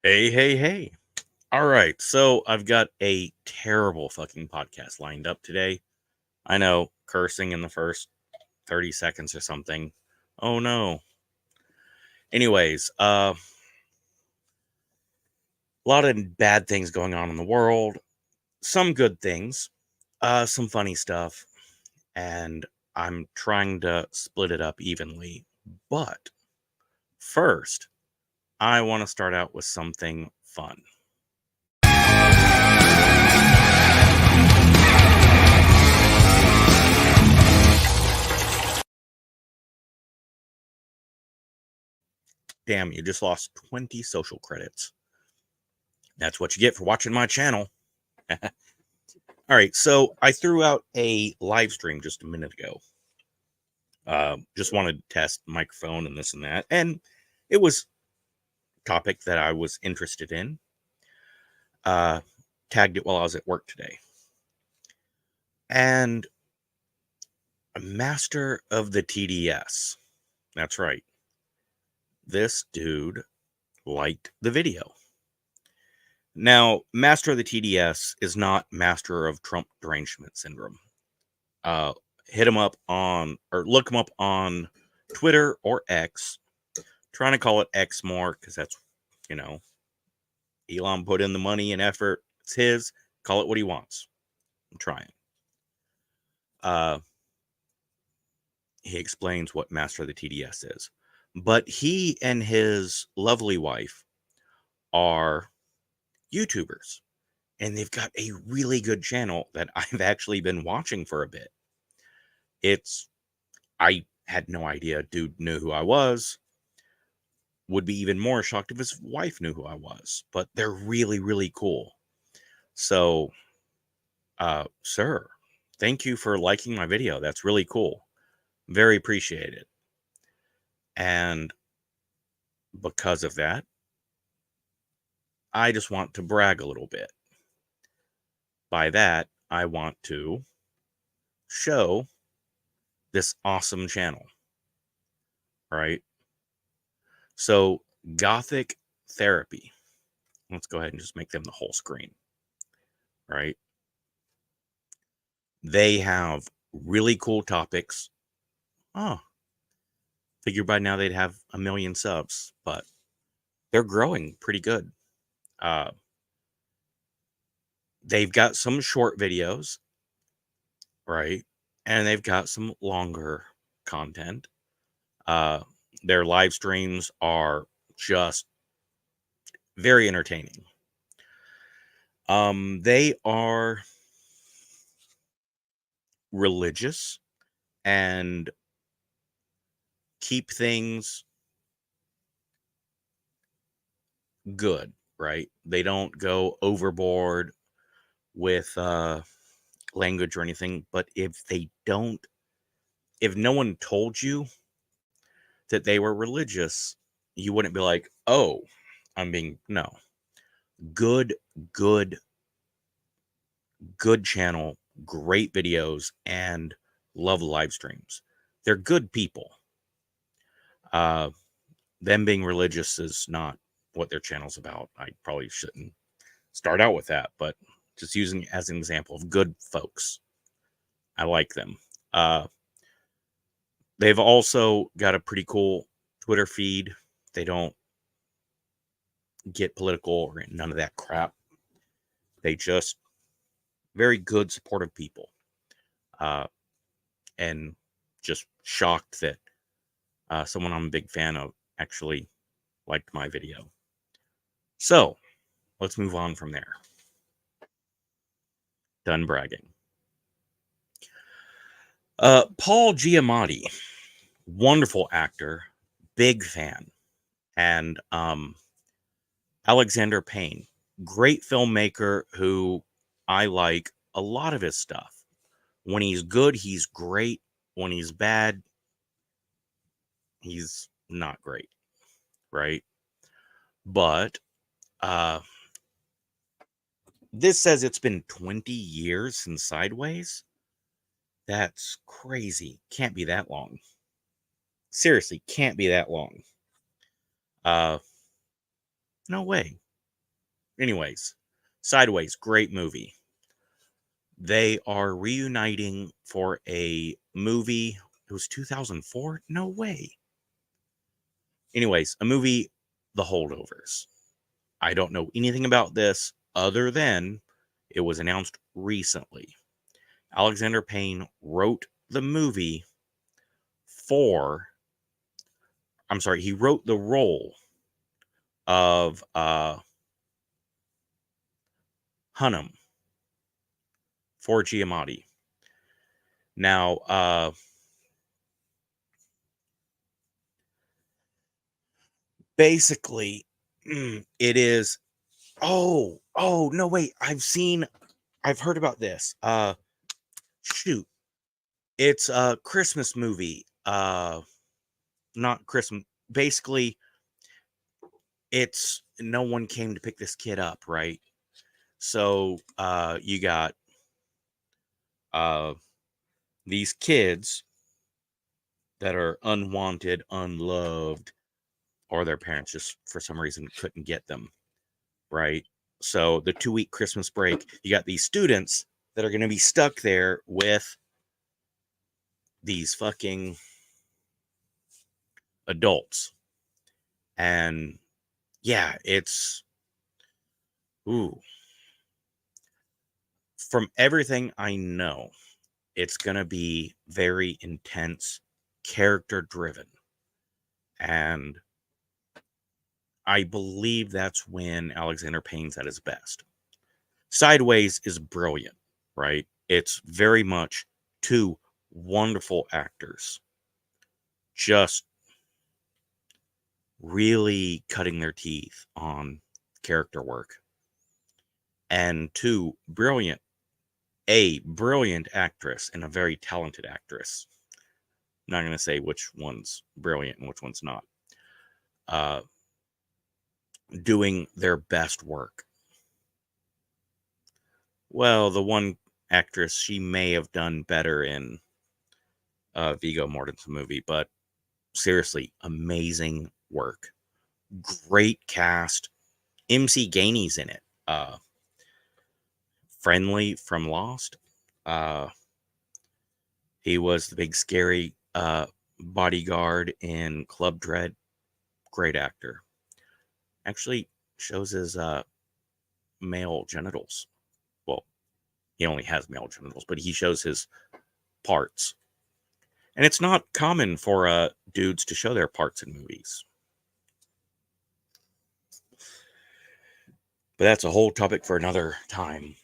Hey, hey, hey. All right. So I've got a terrible fucking podcast lined up today. I know, cursing in the first 30 seconds or something. Oh no. Anyways, a lot of bad things going on in the world, some good things, some funny stuff, and I'm trying to split it up evenly. But first, I want to start out with something fun. Damn, you just lost 20 social credits. That's what you get for watching my channel. All right, so I threw out a live stream just a minute ago. Just wanted to test microphone and this and that, and it was a topic that I was interested in. Uh, Tagged it while I was at work today, and a master of the TDS. That's right. This dude liked the video. Now, master of the TDS is not master of Trump derangement syndrome. Uh, Hit him up on or look him up on Twitter or X. Trying to call it X more because that's, you know, Elon put in the money and effort. It's his. Call it what he wants. I'm trying. Uh, he explains what Master of the TDS is. But he and his lovely wife are YouTubers. And they've got a really good channel that I've actually been watching for a bit. I had no idea dude knew who I was. Would be even more shocked if his wife knew who I was. But they're really, really cool. So, sir, thank you for liking my video. That's really cool. Very appreciated. And because of that, I just want to brag a little bit. By that, I want to show this awesome channel, right? So, Gothic Therapy. Let's go ahead and just make them the whole screen, right? They have really cool topics. Oh, figure by now they'd have 1 million subs, but they're growing pretty good. Uh, they've got some short videos, right? And they've got some longer content. Uh, their live streams are just very entertaining. They are religious and keep things good, right? They don't go overboard with language or anything, but if no one told you that they were religious, you wouldn't be like, oh, no. Good, good, good channel, great videos, and love live streams. They're good people. Uh, them being religious is not what their channel's about. I probably shouldn't start out with that, but just using it as an example of good folks. I like them. Uh, they've also got a pretty cool Twitter feed. They don't get political or none of that crap. They just very good, supportive people. Uh, and just shocked that someone I'm a big fan of actually liked my video. So let's move on from there. Done bragging. Paul Giamatti, wonderful actor, big fan, and Alexander Payne, great filmmaker who I like a lot of his stuff. When he's good, he's great. When he's bad, he's not great, right? But uh, this says it's been 20 years since Sideways. That's crazy. Can't be that long. Seriously, can't be that long. Uh, no way. anyways, Sideways, great movie. They are reuniting for a movie. It was 2004? No way. Anyways, a movie, The Holdovers. I don't know anything about this other than it was announced recently. Alexander Payne wrote the movie he wrote the role of Hunnam for Giamatti. Now, basically, it is. Oh, no, wait. I've heard about this. Shoot. It's a Christmas movie. Not Christmas. Basically, it's no one came to pick this kid up, right? So, you got these kids that are unwanted, unloved, or their parents just for some reason couldn't get them, right? So the 2-week Christmas break, you got these students that are going to be stuck there with these fucking adults. And yeah, it's ooh. From everything I know, it's going to be very intense, character driven. And I believe that's when Alexander Payne's at his best. Sideways is brilliant, right? It's very much two wonderful actors just really cutting their teeth on character work. And two, a brilliant actress and a very talented actress. I'm not going to say which one's brilliant and which one's not. Doing their best work. Well, the one actress, she may have done better in Viggo Mortensen movie, but seriously, amazing work. Great cast. MC Gainey's in it. Friendly from Lost. He was the big scary bodyguard in Club Dread. Great actor. Actually shows his male genitals. Well, he only has male genitals, but he shows his parts. And it's not common for dudes to show their parts in movies. But that's a whole topic for another time.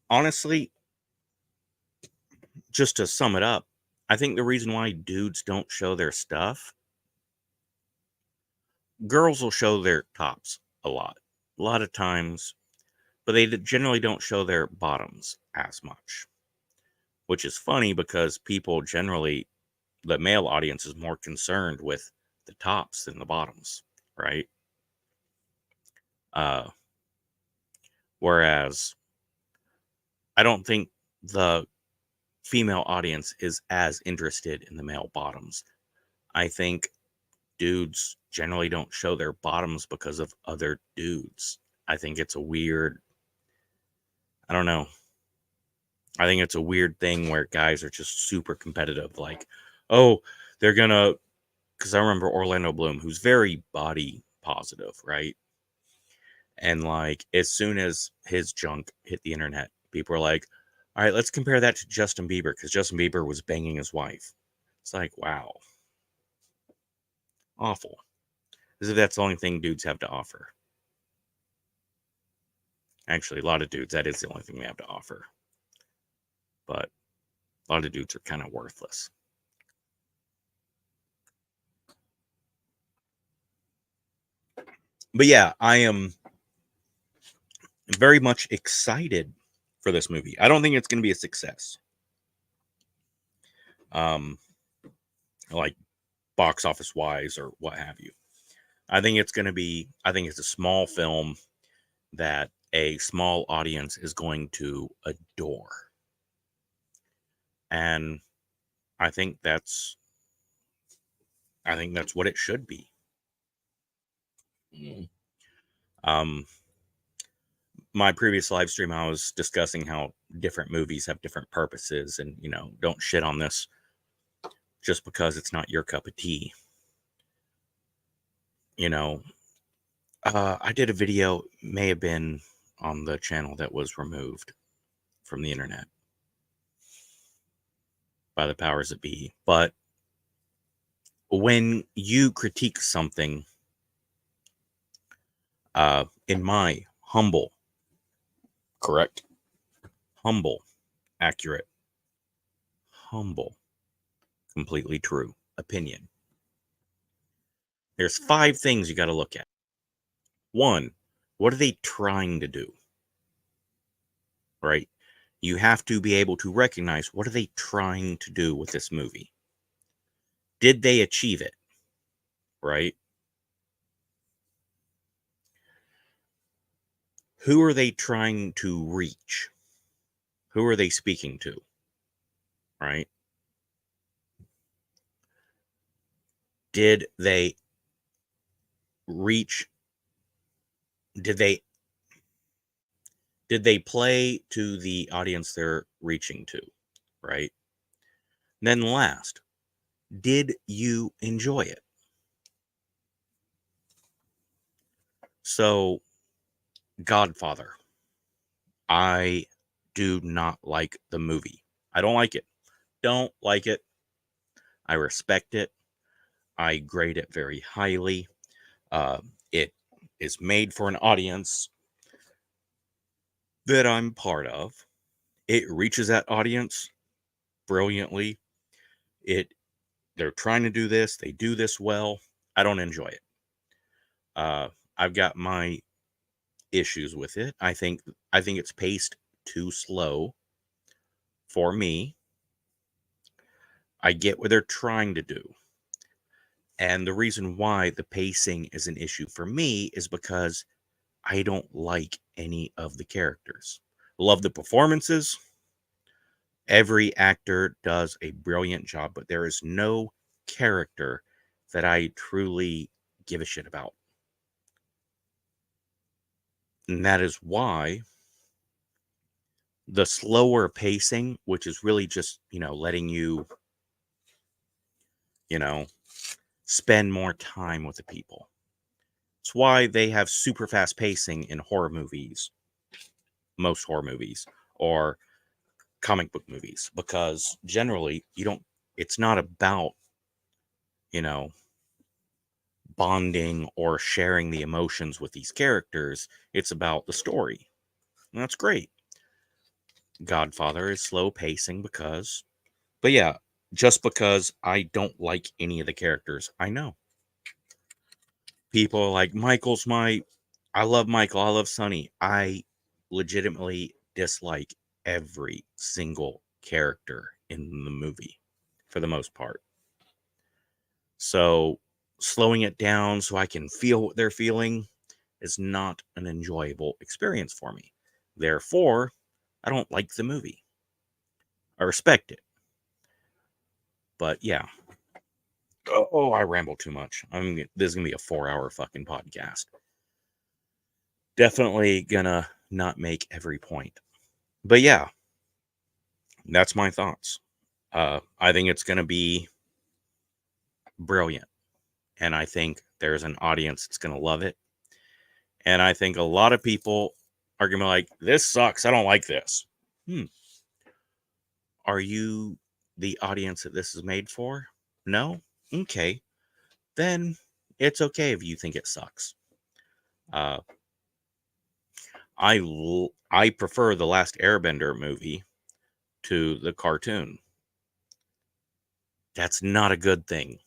Honestly, just to sum it up, I think the reason why dudes don't show their stuff, girls will show their tops a lot of times, but they generally don't show their bottoms as much, which is funny because people generally, the male audience is more concerned with the tops than the bottoms, right? Whereas I don't think the female audience is as interested in the male bottoms. I think dudes generally don't show their bottoms because of other dudes. I think it's a weird, I don't know. I think it's a weird thing where guys are just super competitive. Like, oh, they're gonna, because I remember Orlando Bloom, who's very body positive, right? And like, as soon as his junk hit the internet, people were like, all right, let's compare that to Justin Bieber, because Justin Bieber was banging his wife. It's like, wow. Awful. As if that's the only thing dudes have to offer. Actually, a lot of dudes, that is the only thing they have to offer. But a lot of dudes are kind of worthless. But yeah, I am very much excited for this movie. I don't think it's going to be a success. Like box office wise or what have you. I think it's a small film that a small audience is going to adore. And I think that's what it should be. Um, my previous live stream, I was discussing how different movies have different purposes, and don't shit on this just because it's not your cup of tea. I did a video, may have been on the channel that was removed from the internet by the powers that be. But when you critique something, in my humble, correct, humble, accurate, humble, completely true opinion, there's 5 things you got to look at. 1, what are they trying to do? Right? You have to be able to recognize, what are they trying to do with this movie? Did they achieve it? Right? Who are they trying to reach? Who are they speaking to? Right? Did they reach? Did they play to the audience they're reaching to? Right? Then last, did you enjoy it? So, Godfather, I do not like the movie. I don't like it. Don't like it. I respect it. I grade it very highly. It is made for an audience that I'm part of. It reaches that audience brilliantly. They're trying to do this. They do this well. I don't enjoy it. I've got my issues with it. I think it's paced too slow for me. I get what they're trying to do. And the reason why the pacing is an issue for me is because I don't like any of the characters. Love the performances. Every actor does a brilliant job, but there is no character that I truly give a shit about. And that is why the slower pacing, which is really just, letting you, spend more time with the people. It's why they have super fast pacing in horror movies, most horror movies, or comic book movies, because generally it's not about, you know, bonding or sharing the emotions with these characters. It's about the story. And that's great. Godfather is slow pacing but yeah, just because I don't like any of the characters, I know. People are like, I love Michael, I love Sonny. I legitimately dislike every single character in the movie for the most part. So slowing it down so I can feel what they're feeling is not an enjoyable experience for me. Therefore, I don't like the movie. I respect it. But yeah. Oh, I ramble too much. This is going to be a 4-hour fucking podcast. Definitely gonna not make every point. But yeah, that's my thoughts. I think it's going to be brilliant. And I think there's an audience that's going to love it. And I think a lot of people are going to be like, this sucks. I don't like this. Are you the audience that this is made for? No? Okay. Then it's okay if you think it sucks. I prefer the Last Airbender movie to the cartoon. That's not a good thing.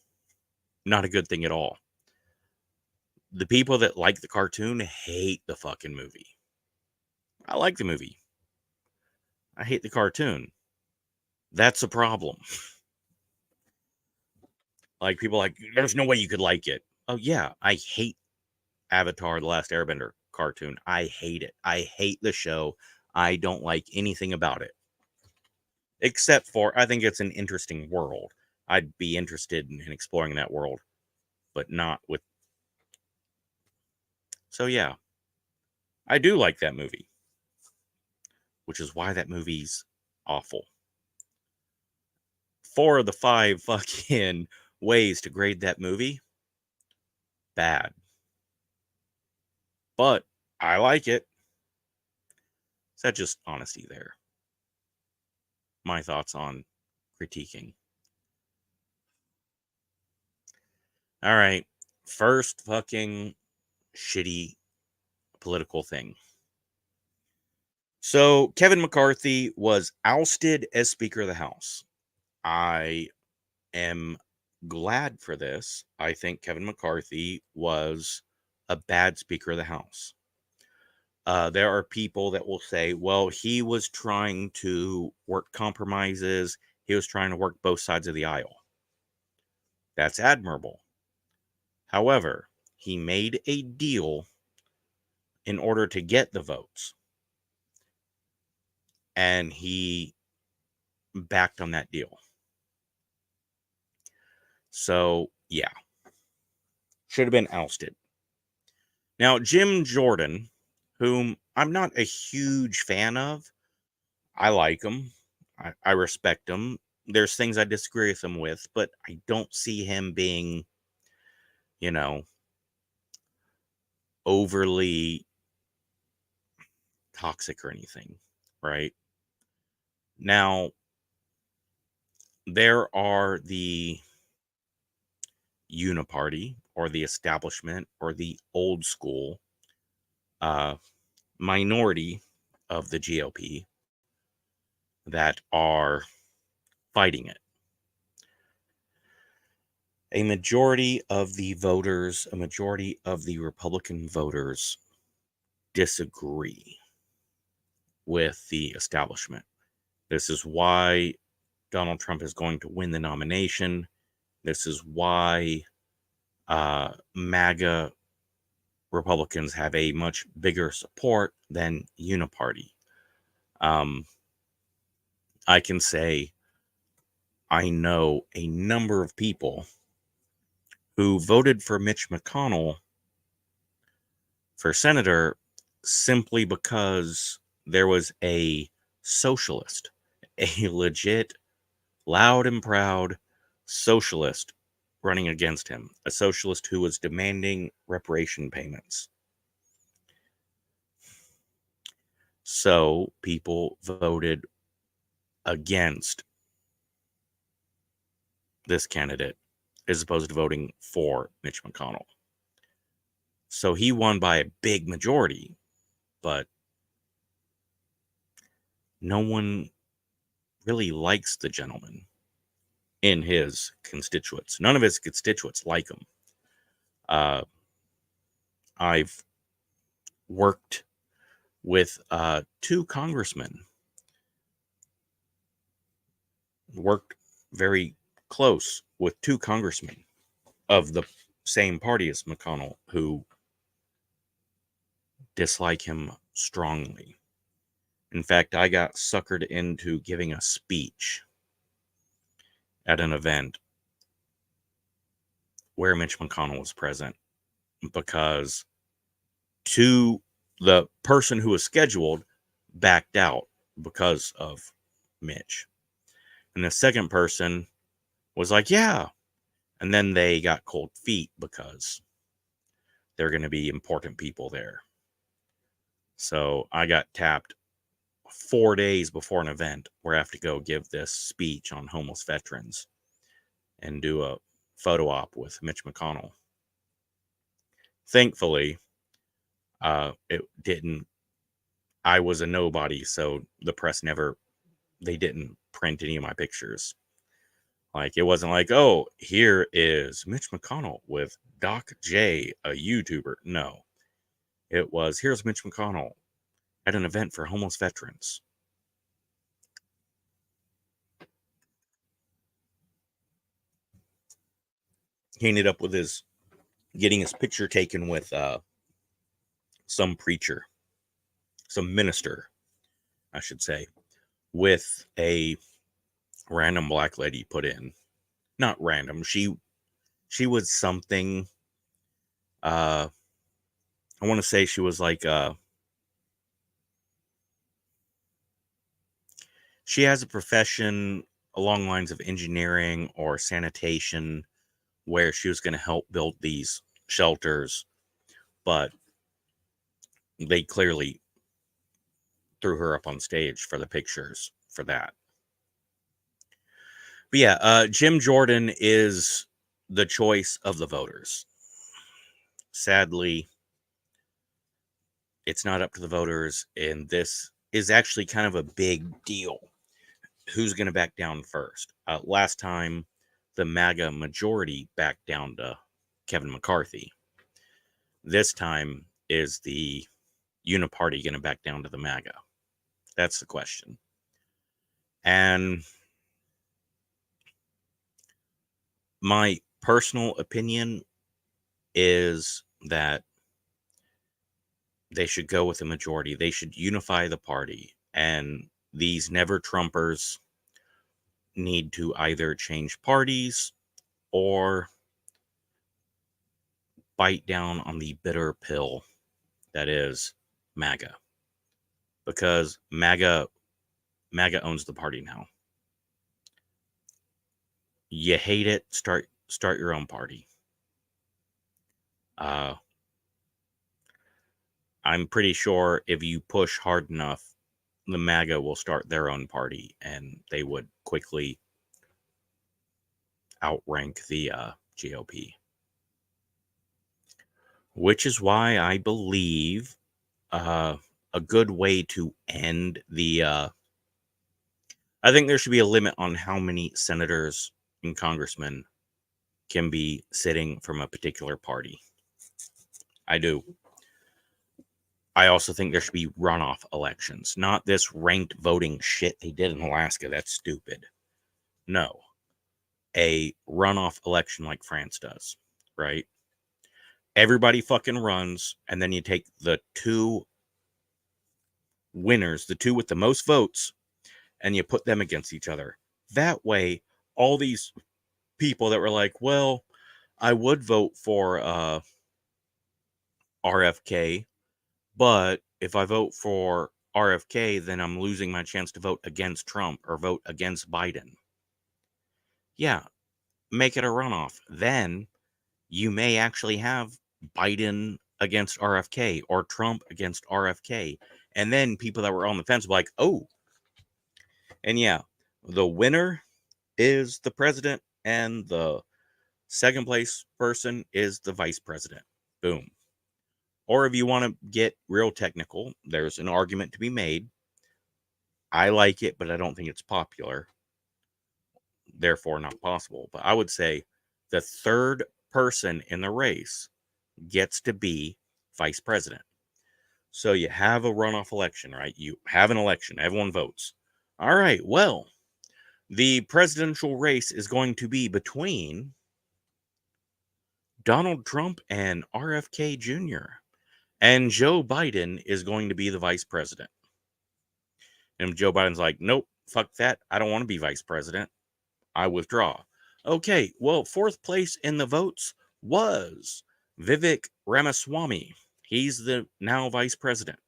Not a good thing at all. The people that like the cartoon hate the fucking movie. I like the movie. I hate the cartoon. That's a problem. Like, people like, there's no way you could like it. Oh yeah, I hate Avatar: The Last Airbender cartoon. I hate it. I hate the show. I don't like anything about it. Except for, I think it's an interesting world. I'd be interested in exploring that world, but not with So yeah, I do like that movie, which is why that movie's awful. 4 of the 5 fucking ways to grade that movie, bad. But I like it. Is that just honesty there? My thoughts on critiquing. All right. First fucking shitty political thing. So Kevin McCarthy was ousted as Speaker of the House. I am glad for this. I think Kevin McCarthy was a bad Speaker of the House. There are people that will say, well, he was trying to work compromises. He was trying to work both sides of the aisle. That's admirable. However, he made a deal in order to get the votes. And he backed on that deal. So, yeah. Should have been ousted. Now, Jim Jordan, whom I'm not a huge fan of, I like him. I respect him. There's things I disagree with him with, but I don't see him being, you know, overly toxic or anything, right? Now, there are the uniparty or the establishment or the old school minority of the GOP that are fighting it. A majority of the voters, a majority of the Republican voters disagree with the establishment. This is why Donald Trump is going to win the nomination. This is why MAGA Republicans have a much bigger support than Uniparty. I can say I know a number of people who voted for Mitch McConnell for senator simply because there was a socialist, a legit, loud and proud socialist running against him, a socialist who was demanding reparation payments. So people voted against this candidate as opposed to voting for Mitch McConnell. So he won by a big majority, but no one really likes the gentleman in his constituents. None of his constituents like him. I've worked with 2 congressmen, worked very close with 2 congressmen of the same party as McConnell who dislike him strongly. In fact, I got suckered into giving a speech at an event where Mitch McConnell was present because the person who was scheduled backed out because of Mitch. And the second person was like, yeah. And then they got cold feet because there are going to be important people there. So I got tapped 4 days before an event where I have to go give this speech on homeless veterans and do a photo op with Mitch McConnell. Thankfully, it didn't. I was a nobody, so the press they didn't print any of my pictures. Like, it wasn't like, oh, here is Mitch McConnell with Doc J, a YouTuber. No, it was, here's Mitch McConnell at an event for homeless veterans. He ended up with getting his picture taken with some preacher, some minister, I should say, with a random black lady put in. Not random. She was something I want to say she was like, she has a profession along lines of engineering or sanitation where she was going to help build these shelters, but they clearly threw her up on stage for the pictures for that. But yeah, Jim Jordan is the choice of the voters. Sadly, it's not up to the voters, and this is actually kind of a big deal. Who's going to back down first? Last time, the MAGA majority backed down to Kevin McCarthy. This time, is the Uniparty going to back down to the MAGA? That's the question. And my personal opinion is that they should go with the majority. They should unify the party. And these never Trumpers need to either change parties or bite down on the bitter pill that is MAGA. Because MAGA owns the party now. You hate it, start your own party. I'm pretty sure if you push hard enough, the MAGA will start their own party, and they would quickly outrank the GOP. Which is why I believe a good way to end the... I think there should be a limit on how many senators and congressmen can be sitting from a particular party. I do. I also think there should be runoff elections, not this ranked voting shit they did in Alaska. That's stupid. No. A runoff election like France does, right? Everybody fucking runs, and then you take the two winners, the two with the most votes, and you put them against each other. That way, all these people that were like, well, I would vote for RFK, but if I vote for RFK, then I'm losing my chance to vote against Trump or vote against Biden. Yeah, make it a runoff. Then you may actually have Biden against RFK or Trump against RFK. And then people that were on the fence were like, oh. And yeah, the winner is the president, and the second place person is the vice president. Boom. Or if you want to get real technical, there's an argument to be made. I like it, but I don't think it's popular. Therefore, not possible. But I would say the third person in the race gets to be vice president. So you have a runoff election, right? You have an election. Everyone votes. All right, well, the presidential race is going to be between Donald Trump and RFK Jr. And Joe Biden is going to be the vice president. And Joe Biden's like, nope, fuck that. I don't want to be vice president. I withdraw. Okay, well, fourth place in the votes was Vivek Ramaswamy. He's the now vice president.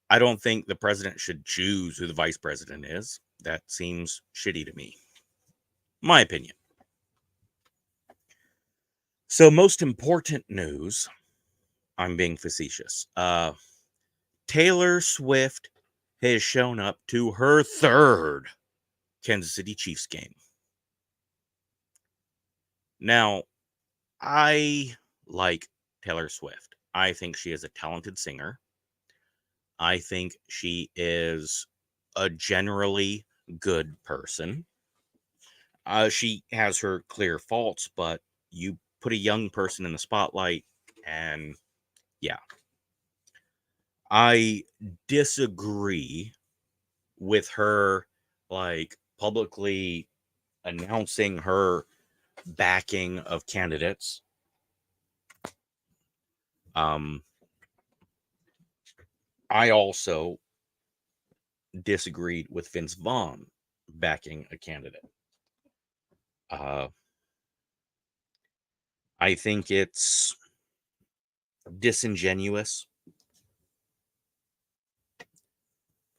I don't think the president should choose who the vice president is. That seems shitty to me. My opinion. So, most important news, I'm being facetious. Taylor Swift has shown up to her third Kansas City Chiefs game. Now, I like Taylor Swift. I think she is a talented singer. I think she is a generally good person. She has her clear faults, but you put a young person in the spotlight, and yeah. I disagree with her, like, publicly announcing her backing of candidates. I also disagreed with Vince Vaughn backing a candidate. I think it's disingenuous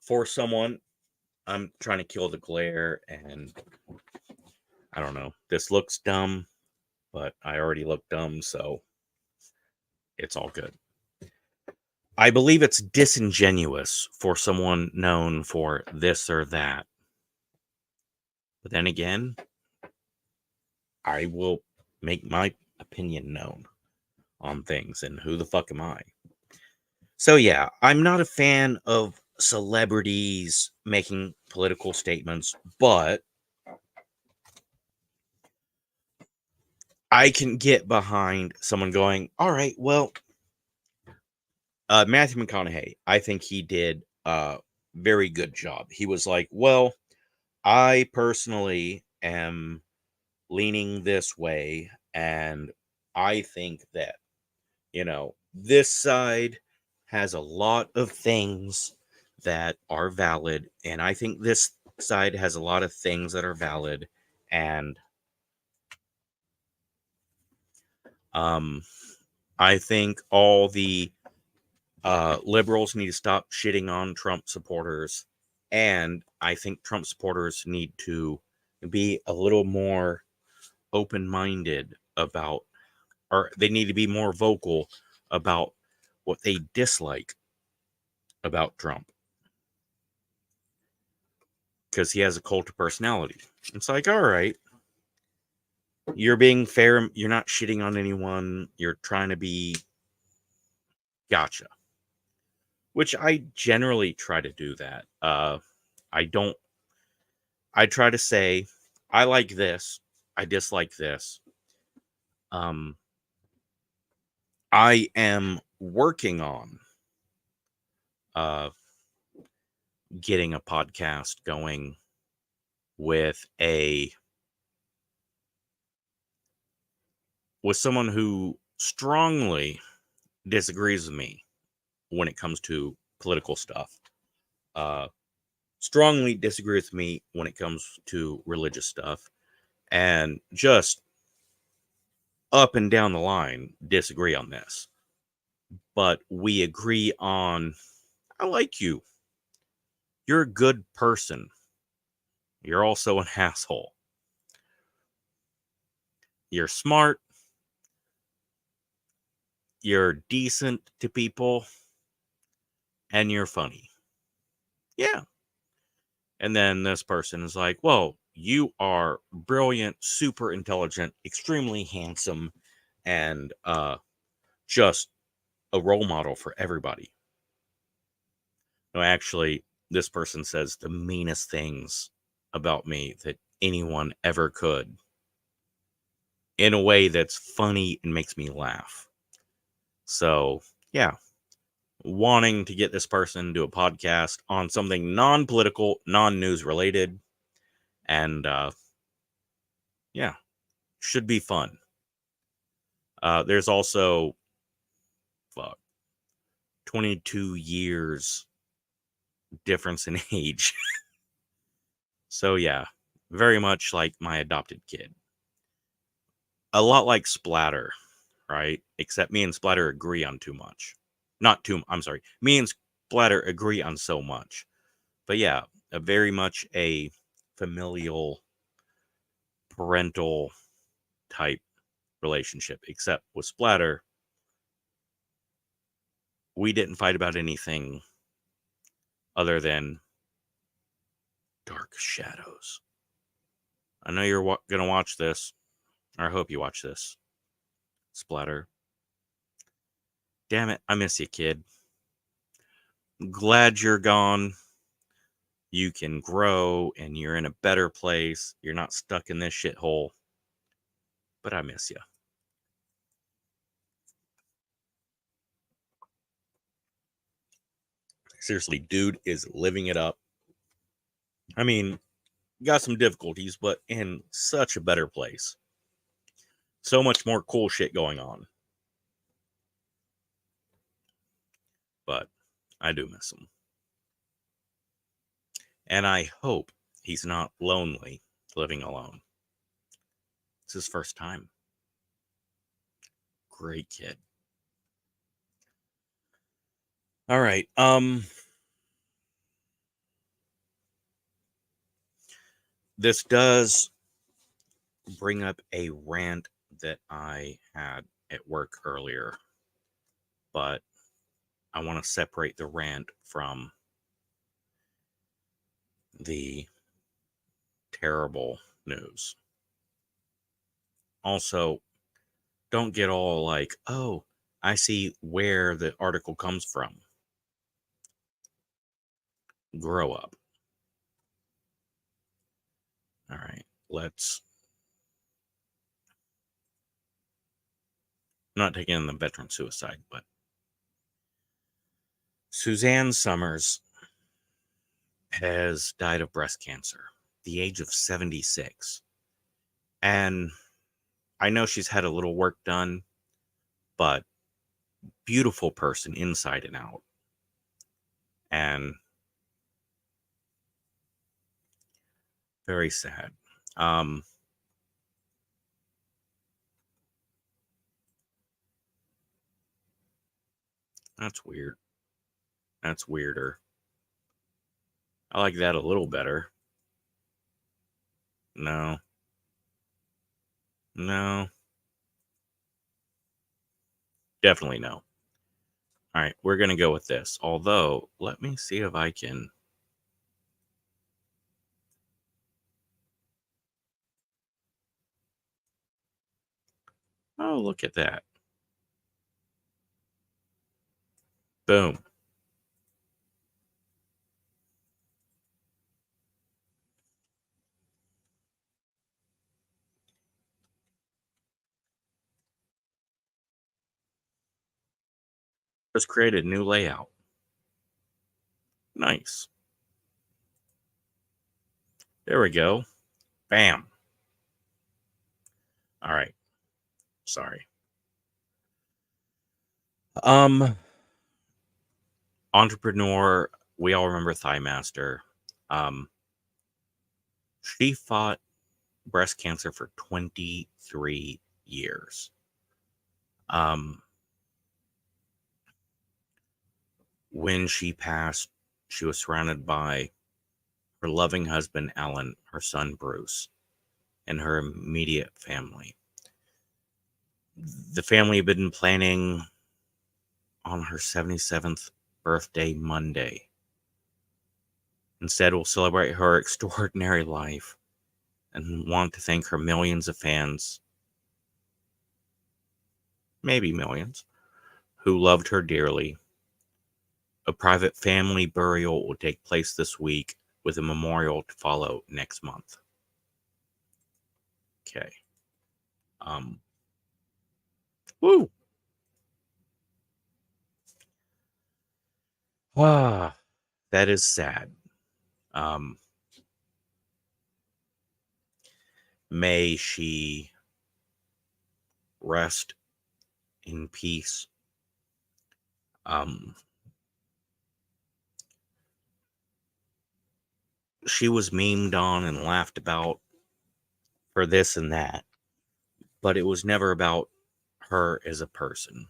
for someone. I'm trying to kill the glare, and I don't know. This looks dumb, but I already look dumb, so it's all good. I believe it's disingenuous for someone known for this or that. But then again, I will make my opinion known on things, and who the fuck am I? So yeah, I'm not a fan of celebrities making political statements, but I can get behind someone going, all right, well, Matthew McConaughey, I think he did a very good job. He was like, well, I personally am leaning this way, and I think that, this side has a lot of things that are valid, and I think this side has a lot of things that are valid, and I think all the liberals need to stop shitting on Trump supporters, and I think Trump supporters need to be a little more open-minded about, or they need to be more vocal about what they dislike about Trump, because he has a cult of personality. It's like, all right, you're being fair, you're not shitting on anyone, you're trying to be gotcha, which I generally try to do that. I don't, I try to say, I like this, I dislike this. Um, I am working on uh, getting a podcast going with someone who strongly disagrees with me when it comes to political stuff. Uh, strongly disagrees with me when it comes to religious stuff, and just up and down the line disagree on this. But we agree on, I like you. You're a good person. You're also an asshole. You're smart. You're decent to people. And you're funny. Yeah. And then this person is like, well, you are brilliant, super intelligent, extremely handsome, and just a role model for everybody. No, actually, this person says the meanest things about me that anyone ever could, in a way that's funny and makes me laugh. So, yeah, wanting to get this person to do a podcast on something non-political, non-news related, and yeah, should be fun. There's also 22 years difference in age. So yeah, very much like my adopted kid. A lot like Splatter, right? Except me and Splatter agree on too much. Not too, I'm sorry. Me and Splatter agree on so much. But yeah, very much a familial, parental type relationship. Except with Splatter, we didn't fight about anything other than Dark Shadows. I know you're gonna watch this, or I hope you watch this, Splatter. Damn it, I miss you, kid. Glad you're gone. You can grow and you're in a better place. You're not stuck in this shithole. But I miss you. Seriously, dude is living it up. I mean, got some difficulties, but in such a better place. So much more cool shit going on. But I do miss him. And I hope he's not lonely living alone. It's his first time. Great kid. All right. This does bring up a rant that I had at work earlier, but I want to separate the rant from the terrible news. Also, don't get all like, oh, I see where the article comes from. Grow up. All right, not taking in the veteran suicide, but Suzanne Summers has died of breast cancer, the age of 76. And I know she's had a little work done, but beautiful person inside and out. And very sad. That's weird. That's weirder. I like that a little better. No. No. Definitely no. All right, we're going to go with this. Although, let me see if I can. Oh, look at that. Boom. Just created a new layout. Nice. There we go. Bam. All right. Sorry. Entrepreneur. We all remember Thigh Master. She fought breast cancer for 23 years. When she passed, she was surrounded by her loving husband, Alan, her son, Bruce, and her immediate family. The family had been planning on her 77th birthday Monday. Instead, we'll celebrate her extraordinary life and want to thank her millions of fans, maybe millions, who loved her dearly. A private family burial will take place this week with a memorial to follow next month. Okay. Woo. Ah, that is sad. May she rest in peace. She was memed on and laughed about for this and that, but it was never about her as a person.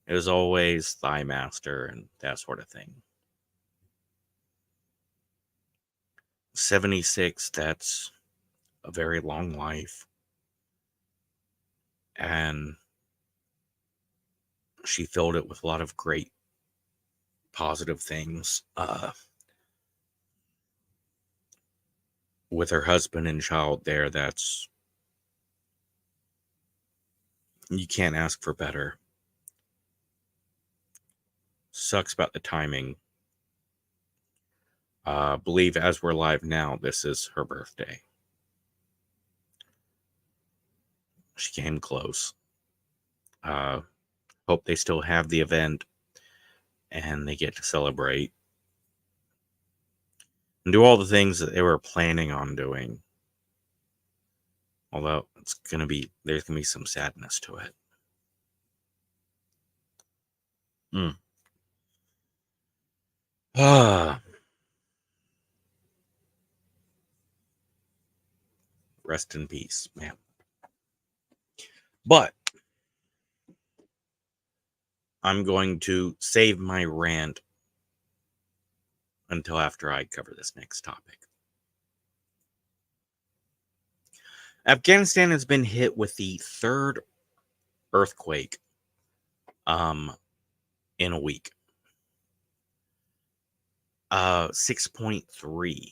It was always Thigh Master and that sort of thing. 76, that's a very long life. And she filled it with a lot of great positive things. With her husband and child there, you can't ask for better. Sucks about the timing. Believe as we're live now, this is her birthday. She came close. Hope they still have the event and they get to celebrate and do all the things that they were planning on doing. Although there's gonna be some sadness to it. Rest in peace, man. But I'm going to save my rant until after I cover this next topic. Afghanistan has been hit with the third earthquake in a week. 6.3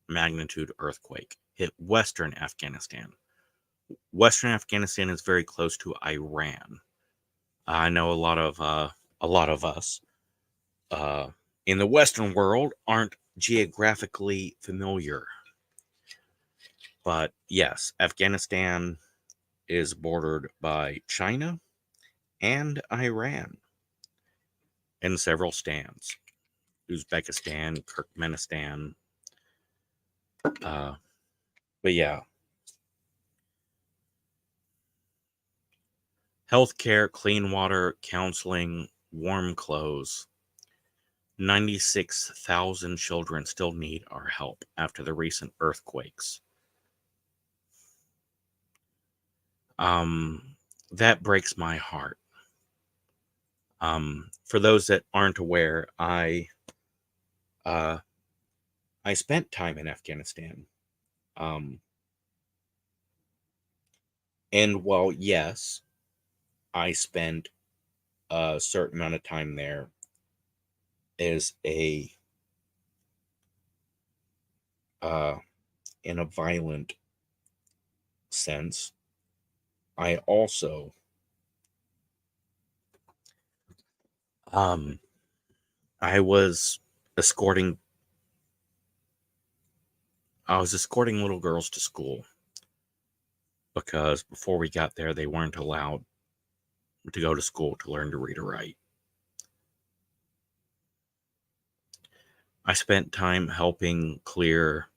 magnitude earthquake hit Western Afghanistan. Western Afghanistan is very close to Iran. I know a lot of us in the Western world aren't geographically familiar, but yes, Afghanistan is bordered by China and Iran and several stands. Uzbekistan, Turkmenistan. But yeah. Healthcare, clean water, counseling, warm clothes. 96,000 children still need our help after the recent earthquakes. That breaks my heart. For those that aren't aware, I spent time in Afghanistan. And while, yes, I spent a certain amount of time there as in a violent sense, I also I was escorting little girls to school, because before we got there, they weren't allowed to go to school to learn to read or write. I spent time helping clear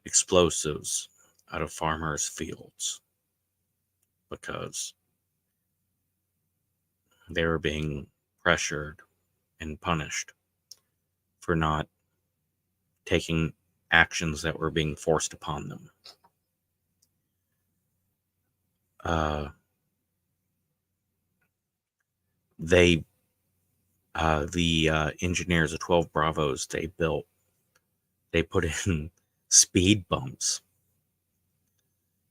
explosives out of farmers' fields because they were being pressured and punished for not taking actions that were being forced upon them. The engineers of 12 Bravos, they put in speed bumps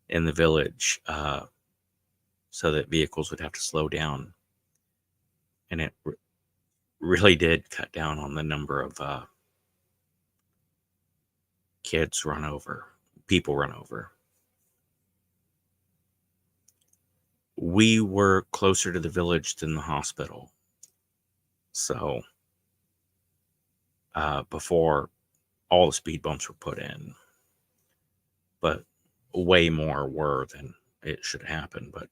in the village so that vehicles would have to slow down. And it really did cut down on the number of people run over. We were closer to the village than the hospital. So, before all the speed bumps were put in, but way more were than it should happen. But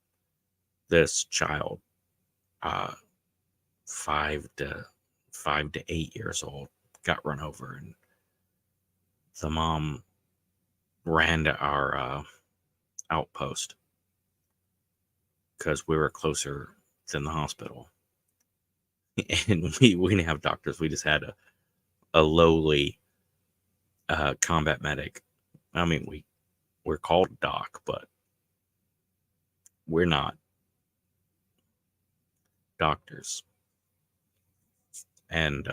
this child, 5 to 8 years old, got run over, and the mom ran to our outpost because we were closer than the hospital. And we didn't have doctors. We just had a lowly combat medic. I mean, we're called doc, but we're not doctors. And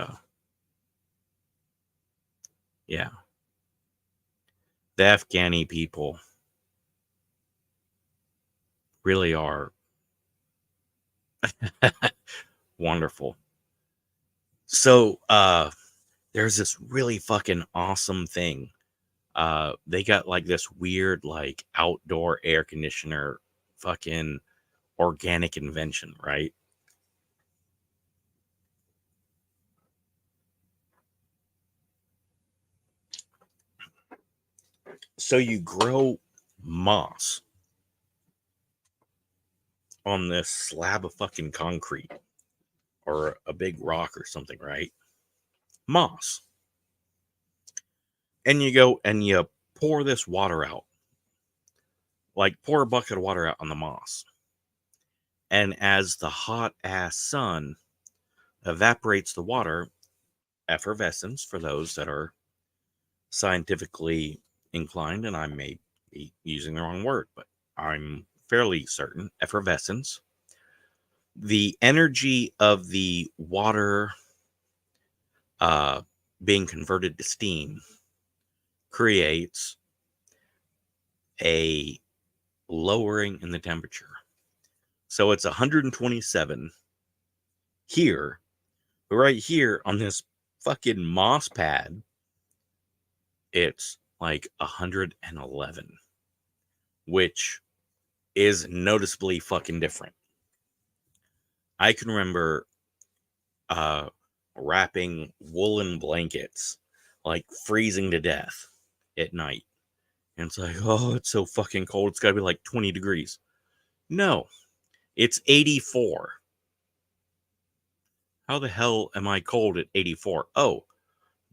yeah, the Afghani people really are wonderful. So there's this really fucking awesome thing. They got like this weird like outdoor air conditioner fucking organic invention, right? So you grow moss on this slab of fucking concrete or a big rock or something, right? Moss. And you go and you pour this water out. Like pour a bucket of water out on the moss. And as the hot ass sun evaporates the water, effervescence for those that are scientifically inclined, and I may be using the wrong word, but I'm fairly certain effervescence the energy of the water being converted to steam creates a lowering in the temperature. So it's 127 here, but right here on this fucking moss pad, it's like 111, which is noticeably fucking different. I can remember wrapping woolen blankets, like freezing to death at night. And it's like, oh, it's so fucking cold. It's got to be like 20 degrees. No, it's 84. How the hell am I cold at 84? Oh,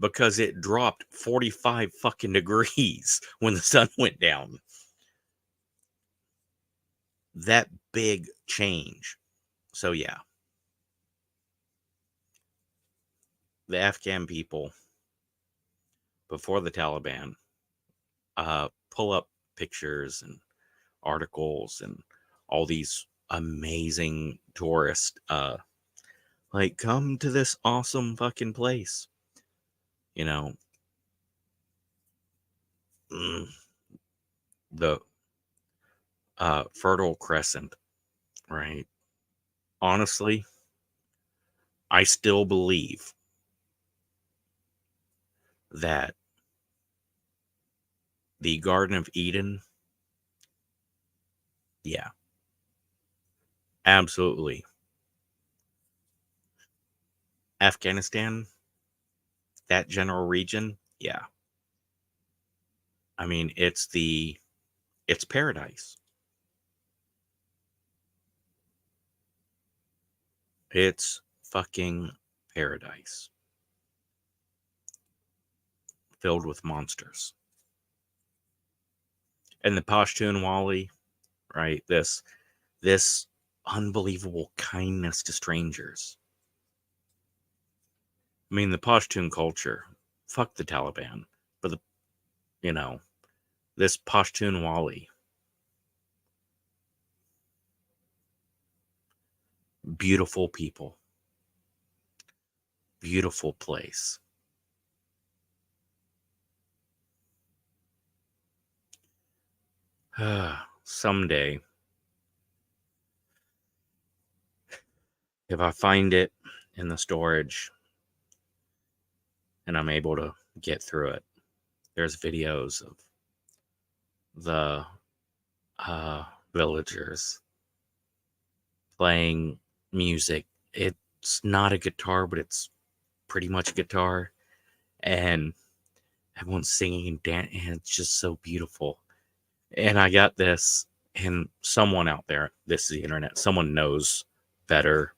because it dropped 45 fucking degrees when the sun went down. That big change. So, yeah. The Afghan people, before the Taliban, pull up pictures and articles and all these amazing tourists, like, come to this awesome fucking place. You know, the Fertile Crescent, right? Honestly, I still believe that the Garden of Eden, yeah, absolutely. Afghanistan, that general region, yeah. I mean, it's paradise. It's fucking paradise. Filled with monsters. And the Pashtun Wali, right? This unbelievable kindness to strangers. I mean, the Pashtun culture, fuck the Taliban, but this Pashtun Wali, beautiful people, beautiful place. Someday, if I find it in the storage and I'm able to get through it, there's videos of the villagers playing music. It's not a guitar, but it's pretty much a guitar, and everyone's singing and dancing, and it's just so beautiful. And I got this, and someone out there, this is the internet, someone knows better.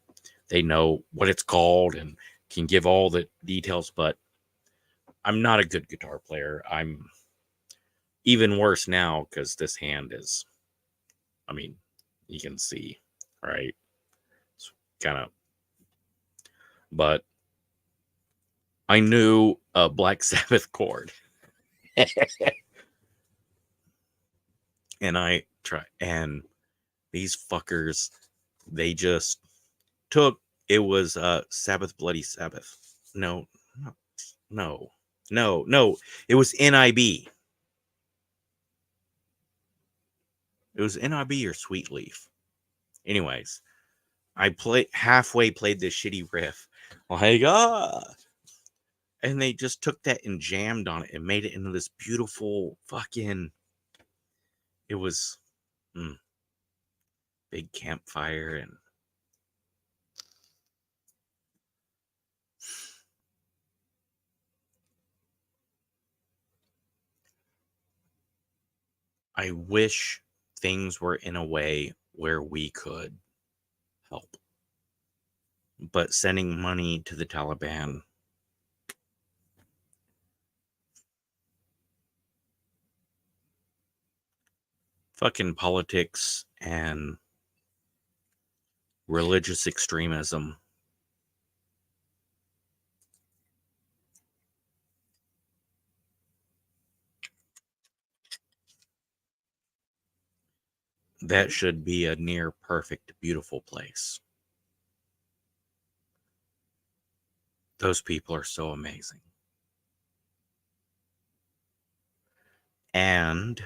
They know what it's called and can give all the details, but I'm not a good guitar player. I'm even worse now because this hand is, I mean, you can see, right? It's kind of, but I knew a Black Sabbath chord. And I try, and these fuckers, they just took, it was Sabbath Bloody Sabbath. No, no, no, no. It was NIB. It was NIB or Sweet Leaf. Anyways, I halfway played this shitty riff. Like, and they just took that and jammed on it and made it into this beautiful fucking, it was big campfire. And I wish things were in a way where we could help. But sending money to the Taliban, fucking politics and religious extremism, that should be a near perfect, beautiful place. Those people are so amazing. And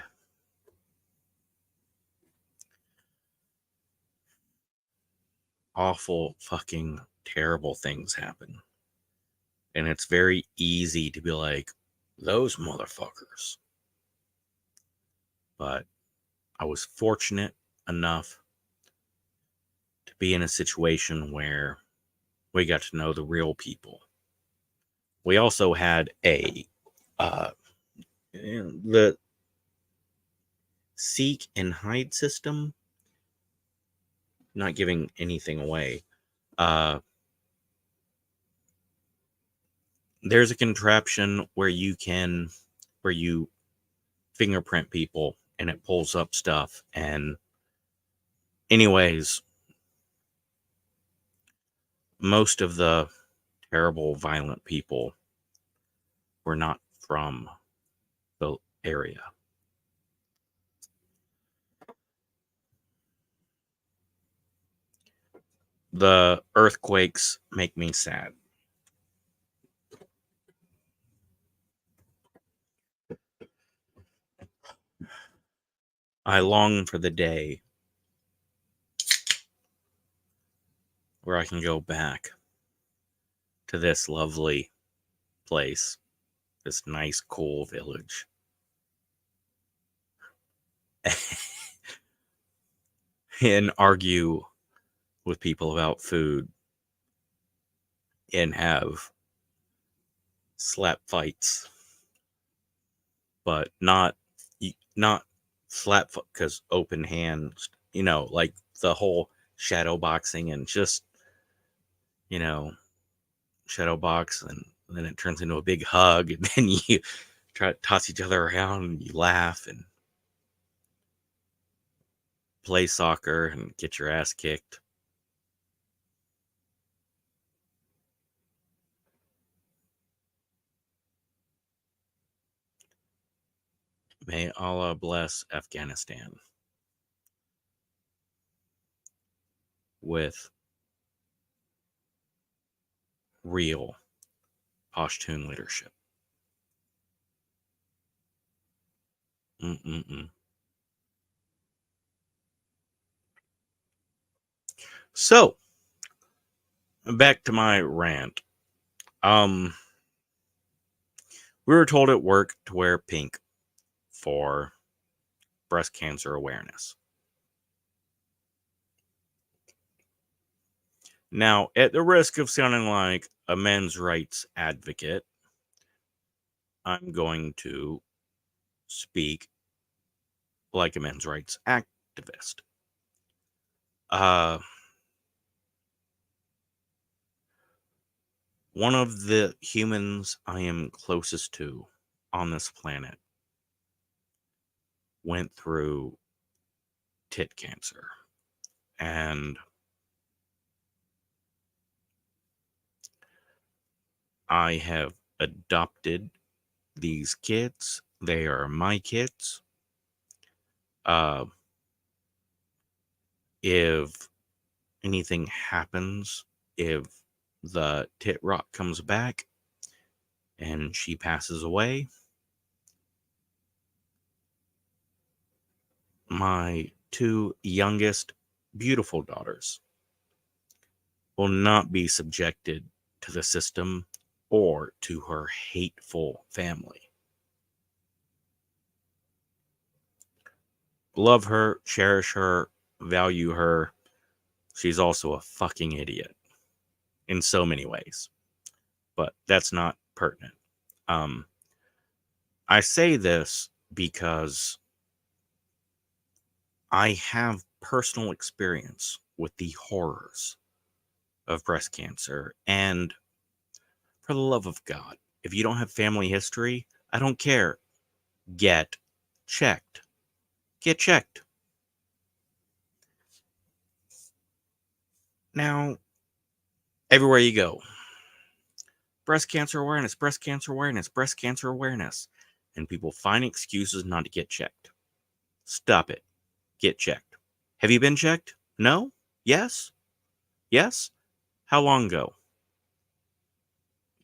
awful, fucking terrible things happen. And it's very easy to be like, those motherfuckers. But I was fortunate enough to be in a situation where we got to know the real people. We also had the seek and hide system, not giving anything away. There's a contraption where you fingerprint people and it pulls up stuff. And anyways, most of the terrible, violent people were not from the area. The earthquakes make me sad. I long for the day where I can go back to this lovely place, this nice, cool village. And argue with people about food and have slap fights, but not slap because open hands, like the whole shadow boxing and just, shadow box, and then it turns into a big hug, and then you try to toss each other around and you laugh and play soccer and get your ass kicked. May Allah bless Afghanistan with real Pashtun leadership. So, back to my rant. We were told at work to wear pink for breast cancer awareness. Now, at the risk of sounding like a men's rights advocate, I'm going to speak like a men's rights activist. One of the humans I am closest to on this planet went through tit cancer. And I have adopted these kids. They are my kids. If anything happens, if the tit rot comes back and she passes away, my two youngest beautiful daughters will not be subjected to the system or to her hateful family. Love her, cherish her, value her. She's also a fucking idiot in so many ways, but that's not pertinent. I say this because I have personal experience with the horrors of breast cancer. And for the love of God, if you don't have family history, I don't care. Get checked. Get checked. Now, everywhere you go, breast cancer awareness, breast cancer awareness, breast cancer awareness. And people find excuses not to get checked. Stop it. Get checked. Have you been checked? No? Yes? Yes? How long ago?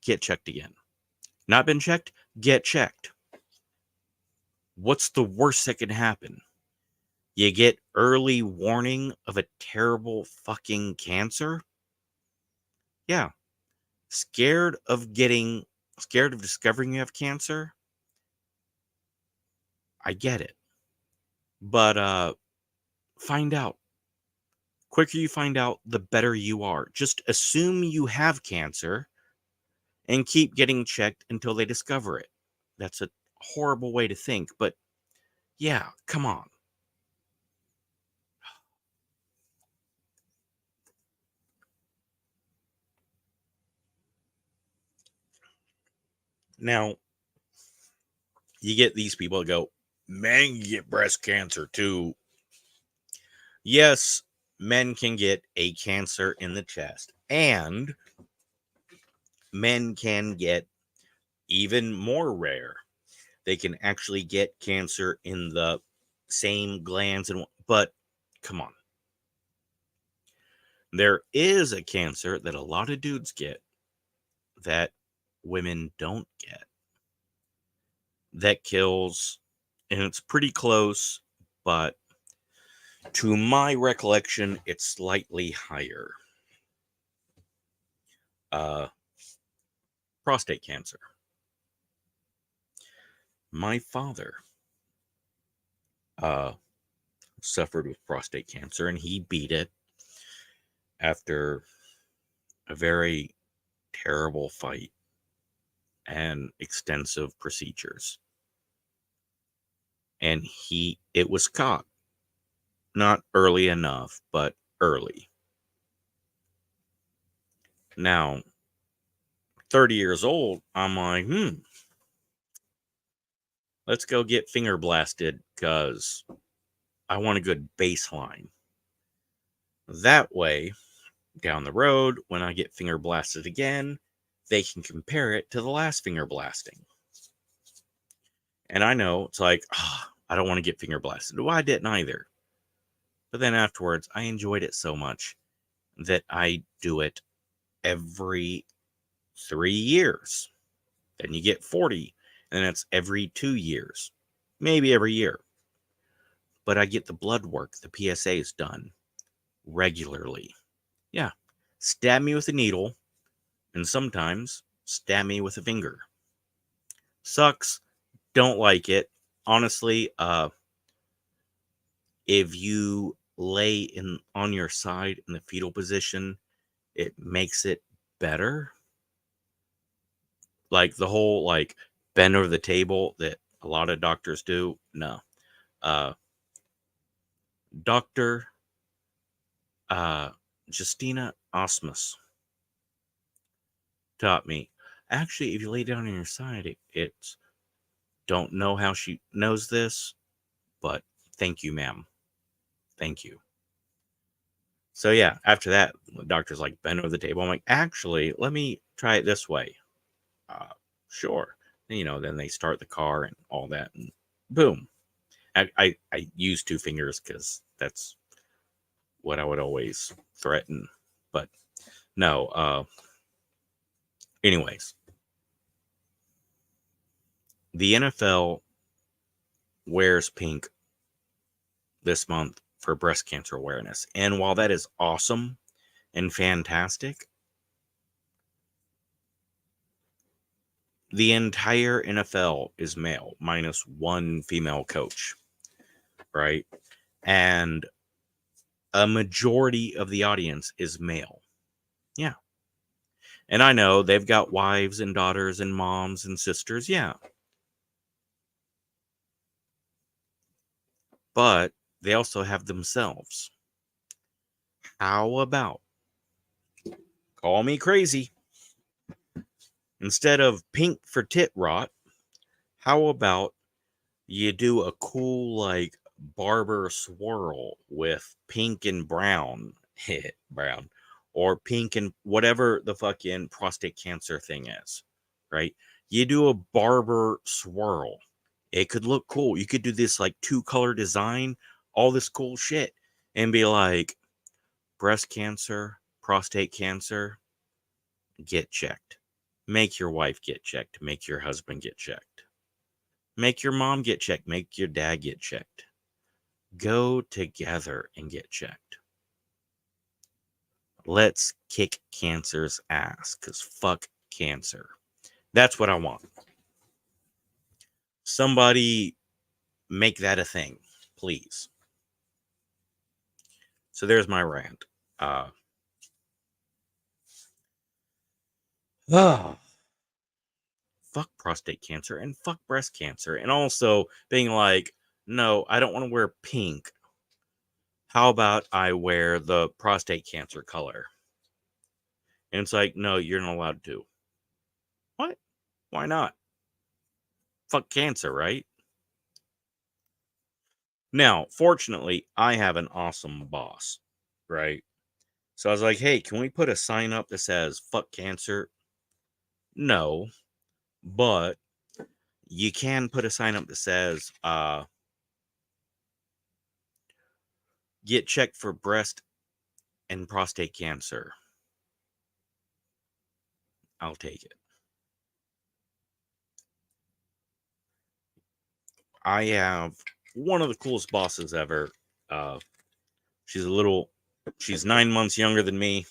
get checked again. Not been checked, get checked. What's the worst that can happen? You get early warning of a terrible fucking cancer? Yeah. Scared of discovering you have cancer? I get it. But find out. Quicker you find out, the better you are. Just assume you have cancer and keep getting checked until they discover it. That's a horrible way to think, but yeah, come on. Now, you get these people that go, men can get breast cancer too. Yes, men can get a cancer in the chest, and men can get even more rare. They can actually get cancer in the same glands, but come on. There is a cancer that a lot of dudes get that women don't get, that kills, and it's pretty close, but to my recollection, it's slightly higher. Prostate cancer. My father suffered with prostate cancer, and he beat it after a very terrible fight and extensive procedures. And it was caught. Not early enough, but early. Now, 30 years old, I'm like, let's go get finger blasted because I want a good baseline. That way, down the road, when I get finger blasted again, they can compare it to the last finger blasting. And I know it's like, I don't want to get finger blasted. Well, I didn't either. But then afterwards, I enjoyed it so much that I do it every 3 years. Then you get 40, and then it's every 2 years, maybe every year. But I get the blood work, the PSAs done regularly. Yeah. Stab me with a needle, and sometimes stab me with a finger. Sucks. Don't like it. Honestly, if you lay on your side in the fetal position, it makes it better. Like the whole bend over the table that a lot of doctors do. No. Dr. Justina Osmus taught me. Actually, if you lay down on your side, it's don't know how she knows this, but thank you, ma'am. Thank you. So yeah, after that, the doctor's like, bend over the table. I'm like, actually, let me try it this way. Sure. Then they start the car and all that, and boom. I use 2 fingers because that's what I would always threaten. But no. Anyways, the NFL wears pink this month for breast cancer awareness. And while that is awesome and fantastic, the entire NFL is male, minus 1 female coach, right? And a majority of the audience is male. Yeah. And I know they've got wives and daughters and moms and sisters. Yeah. But they also have themselves. How about, call me crazy, instead of pink for tit rot, how about you do a cool barber swirl with pink and brown, brown, or pink and whatever the fucking prostate cancer thing is, right? You do a barber swirl. It could look cool. You could do this 2-color design, all this cool shit, and be like, breast cancer, prostate cancer, get checked. Make your wife get checked. Make your husband get checked. Make your mom get checked. Make your dad get checked. Go together and get checked. Let's kick cancer's ass, because fuck cancer. That's what I want. Somebody make that a thing, please. So there's my rant. Fuck prostate cancer and fuck breast cancer. And also being like, no, I don't want to wear pink. How about I wear the prostate cancer color? And it's like, no, you're not allowed to. What? Why not? Fuck cancer, right? Now, fortunately, I have an awesome boss, right? So I was like, hey, can we put a sign up that says fuck cancer? No, but you can put a sign up that says get checked for breast and prostate cancer. I'll take it. I have one of the coolest bosses ever. She's 9 months younger than me,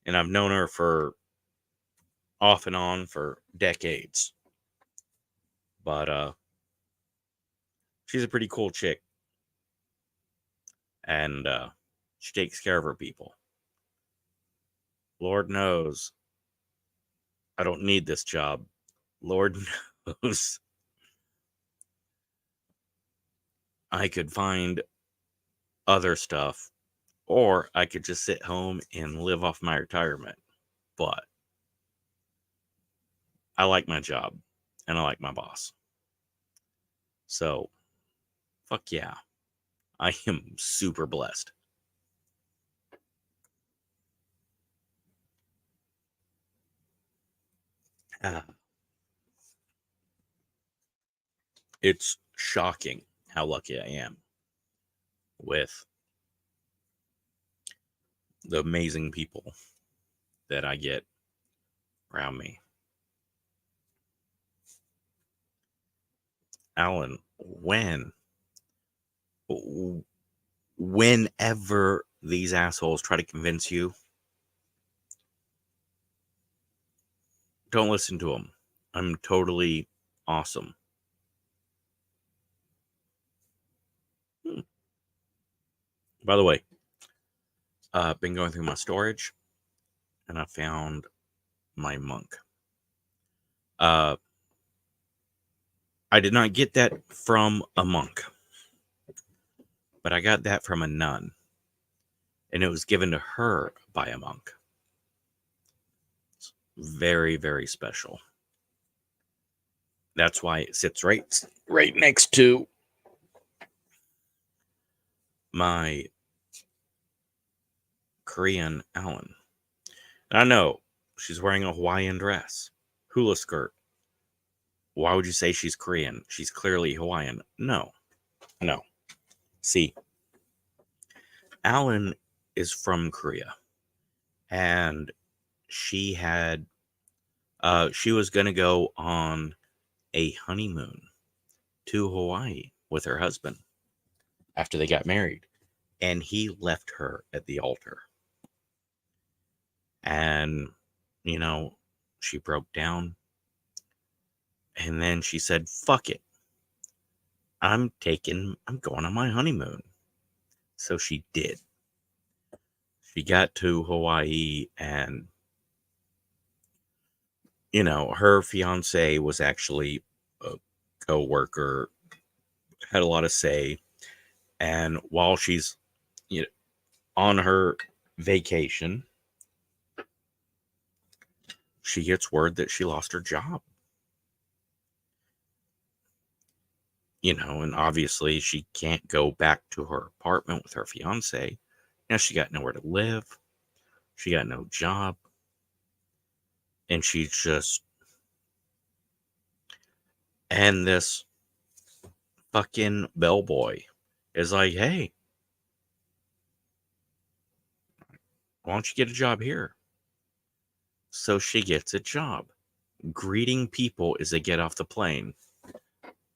and I've known her for off and on for decades. But she's a pretty cool chick, and she takes care of her people. Lord knows I don't need this job. Lord knows I could find other stuff, or I could just sit home and live off my retirement. But I like my job, and I like my boss. So, fuck yeah. I am super blessed. It's shocking how lucky I am with the amazing people that I get around me. Alan, whenever these assholes try to convince you, don't listen to them. I'm totally awesome. By the way, I've been going through my storage, and I found my monk. I did not get that from a monk, but I got that from a nun, and it was given to her by a monk. It's very, very special. That's why it sits right next to my Korean Alan. And I know she's wearing a Hawaiian dress, hula skirt. Why would you say she's Korean? She's clearly Hawaiian. No. See, Alan is from Korea, and she was going to go on a honeymoon to Hawaii with her husband after they got married, and he left her at the altar. And, she broke down, and then she said, fuck it. I'm going on my honeymoon. So she did. She got to Hawaii, and, her fiance was actually a co-worker, had a lot of say. And while she's on her vacation, she gets word that she lost her job. And obviously she can't go back to her apartment with her fiance. Now she got nowhere to live. She got no job. And she's just... And this fucking bellboy is like, hey, why don't you get a job here? So she gets a job greeting people as they get off the plane,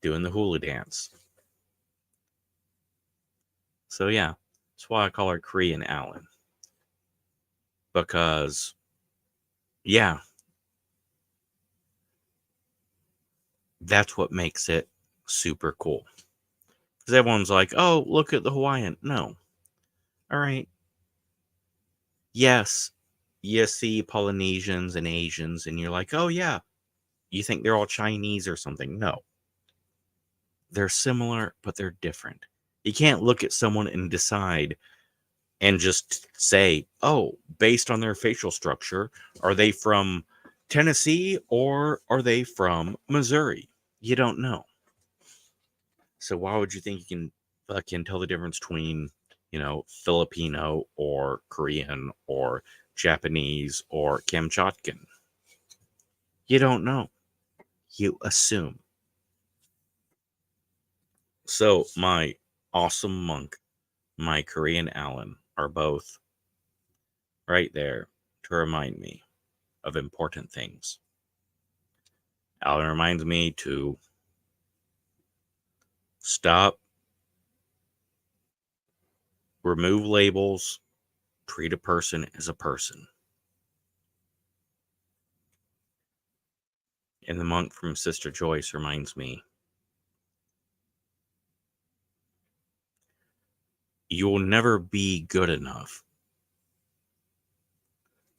doing the hula dance. So yeah, that's why I call her Korean Allen. Because, yeah, that's what makes it super cool. Because everyone's like, oh, look at the Hawaiian. No. All right. Yes, you see Polynesians and Asians, and you're like, oh, yeah, you think they're all Chinese or something. No. They're similar, but they're different. You can't look at someone and decide and just say, oh, based on their facial structure, are they from Tennessee or are they from Missouri? You don't know. So why would you think you can fucking tell the difference between, Filipino or Korean or Japanese or Kamchatkan? You don't know. You assume. So my awesome monk, my Korean Allen, are both right there to remind me of important things. Allen reminds me to stop, remove labels, treat a person as a person. And the monk from Sister Joyce reminds me, you will never be good enough,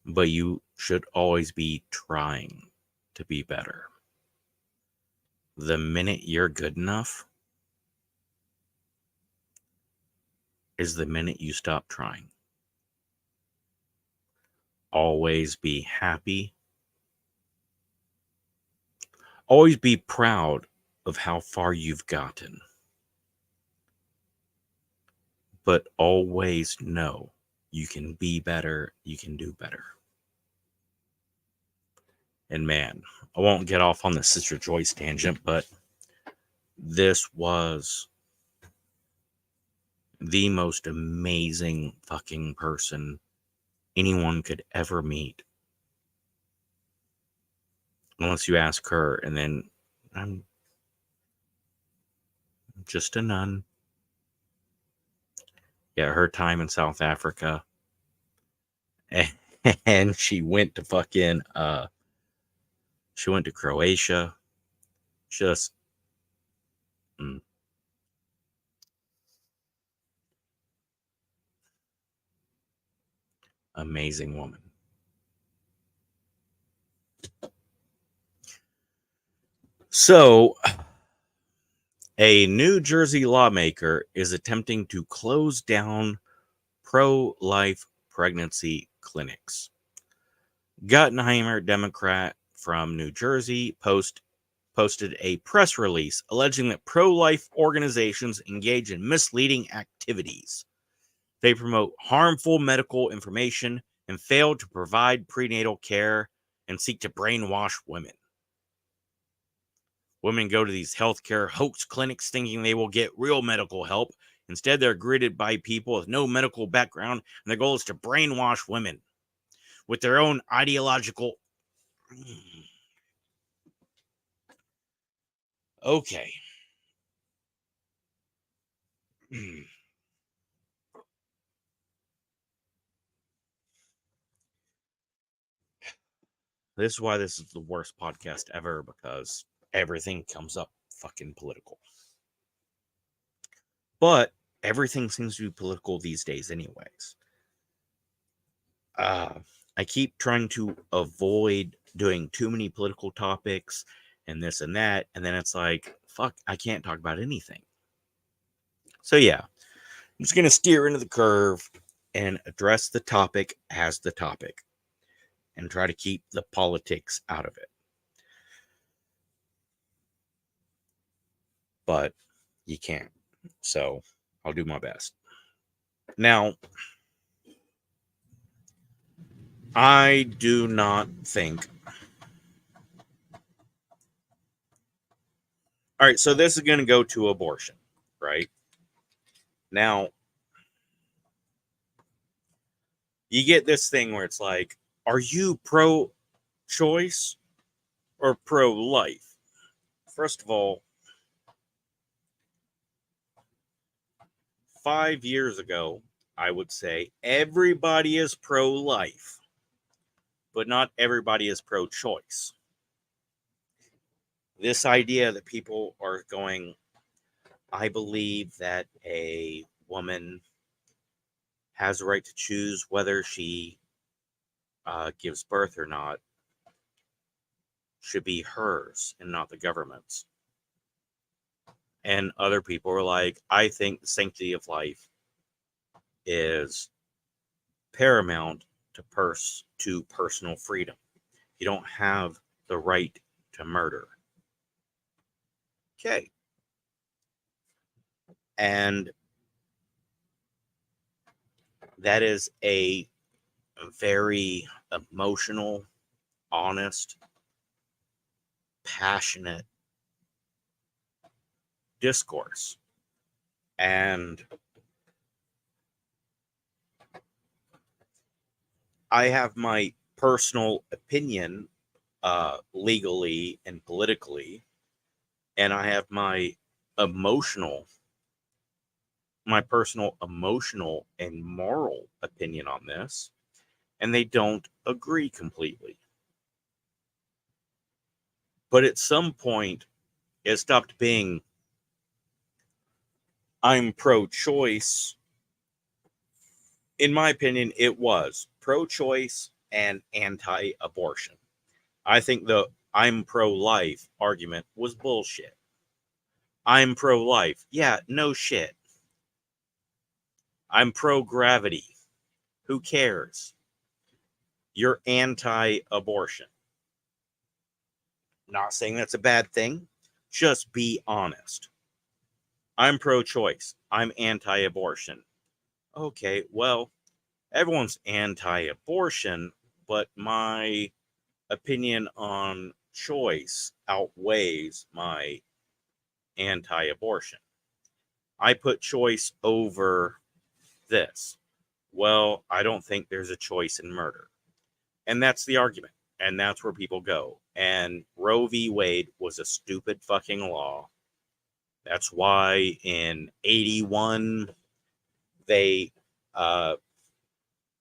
but you should always be trying to be better. The minute you're good enough is the minute you stop trying. Always be happy. Always be proud of how far you've gotten. But always know you can be better, you can do better. And man, I won't get off on the Sister Joyce tangent, but this was the most amazing fucking person anyone could ever meet. Unless you ask her, and then I'm just a nun. Yeah, her time in South Africa. And she went to she went to Croatia. Just amazing woman. So, a New Jersey lawmaker is attempting to close down pro-life pregnancy clinics. Guttenheimer, Democrat from New Jersey, posted a press release alleging that pro-life organizations engage in misleading activities. They promote harmful medical information and fail to provide prenatal care and seek to brainwash women. Women go to these healthcare hoax clinics thinking they will get real medical help. Instead, they're greeted by people with no medical background, and their goal is to brainwash women with their own ideological. Okay. This is why this is the worst podcast ever, because everything comes up fucking political. But everything seems to be political these days anyways. I keep trying to avoid doing too many political topics and this and that, and then it's like, fuck, I can't talk about anything. So yeah, I'm just going to steer into the curve and address the topic as the topic and try to keep the politics out of it. But you can't. So I'll do my best. Now, I do not think. All right, so this is going to go to abortion, right? Now, you get this thing where it's like, are you pro Pro-choice or pro-life? First of all, 5 years ago, I would say everybody is pro-life, but not everybody is pro-choice. This idea that people are going, I believe that a woman has a right to choose whether she gives birth or not, should be hers and not the government's. And other people are like, I think the sanctity of life is paramount to personal freedom. You don't have the right to murder. Okay. And that is a very emotional, honest, passionate discourse. And I have my personal opinion legally and politically, and I have my personal emotional and moral opinion on this, and they don't agree completely. But at some point, it stopped being, I'm pro-choice. In my opinion, it was pro-choice and anti-abortion. I think the I'm pro-life argument was bullshit. I'm pro-life. Yeah, no shit. I'm pro-gravity. Who cares? You're anti-abortion. Not saying that's a bad thing. Just be honest. I'm pro-choice. I'm anti-abortion. Okay, well, everyone's anti-abortion, but my opinion on choice outweighs my anti-abortion. I put choice over this. Well, I don't think there's a choice in murder. And that's the argument. And that's where people go. And Roe v. Wade was a stupid fucking law. That's why in 81 they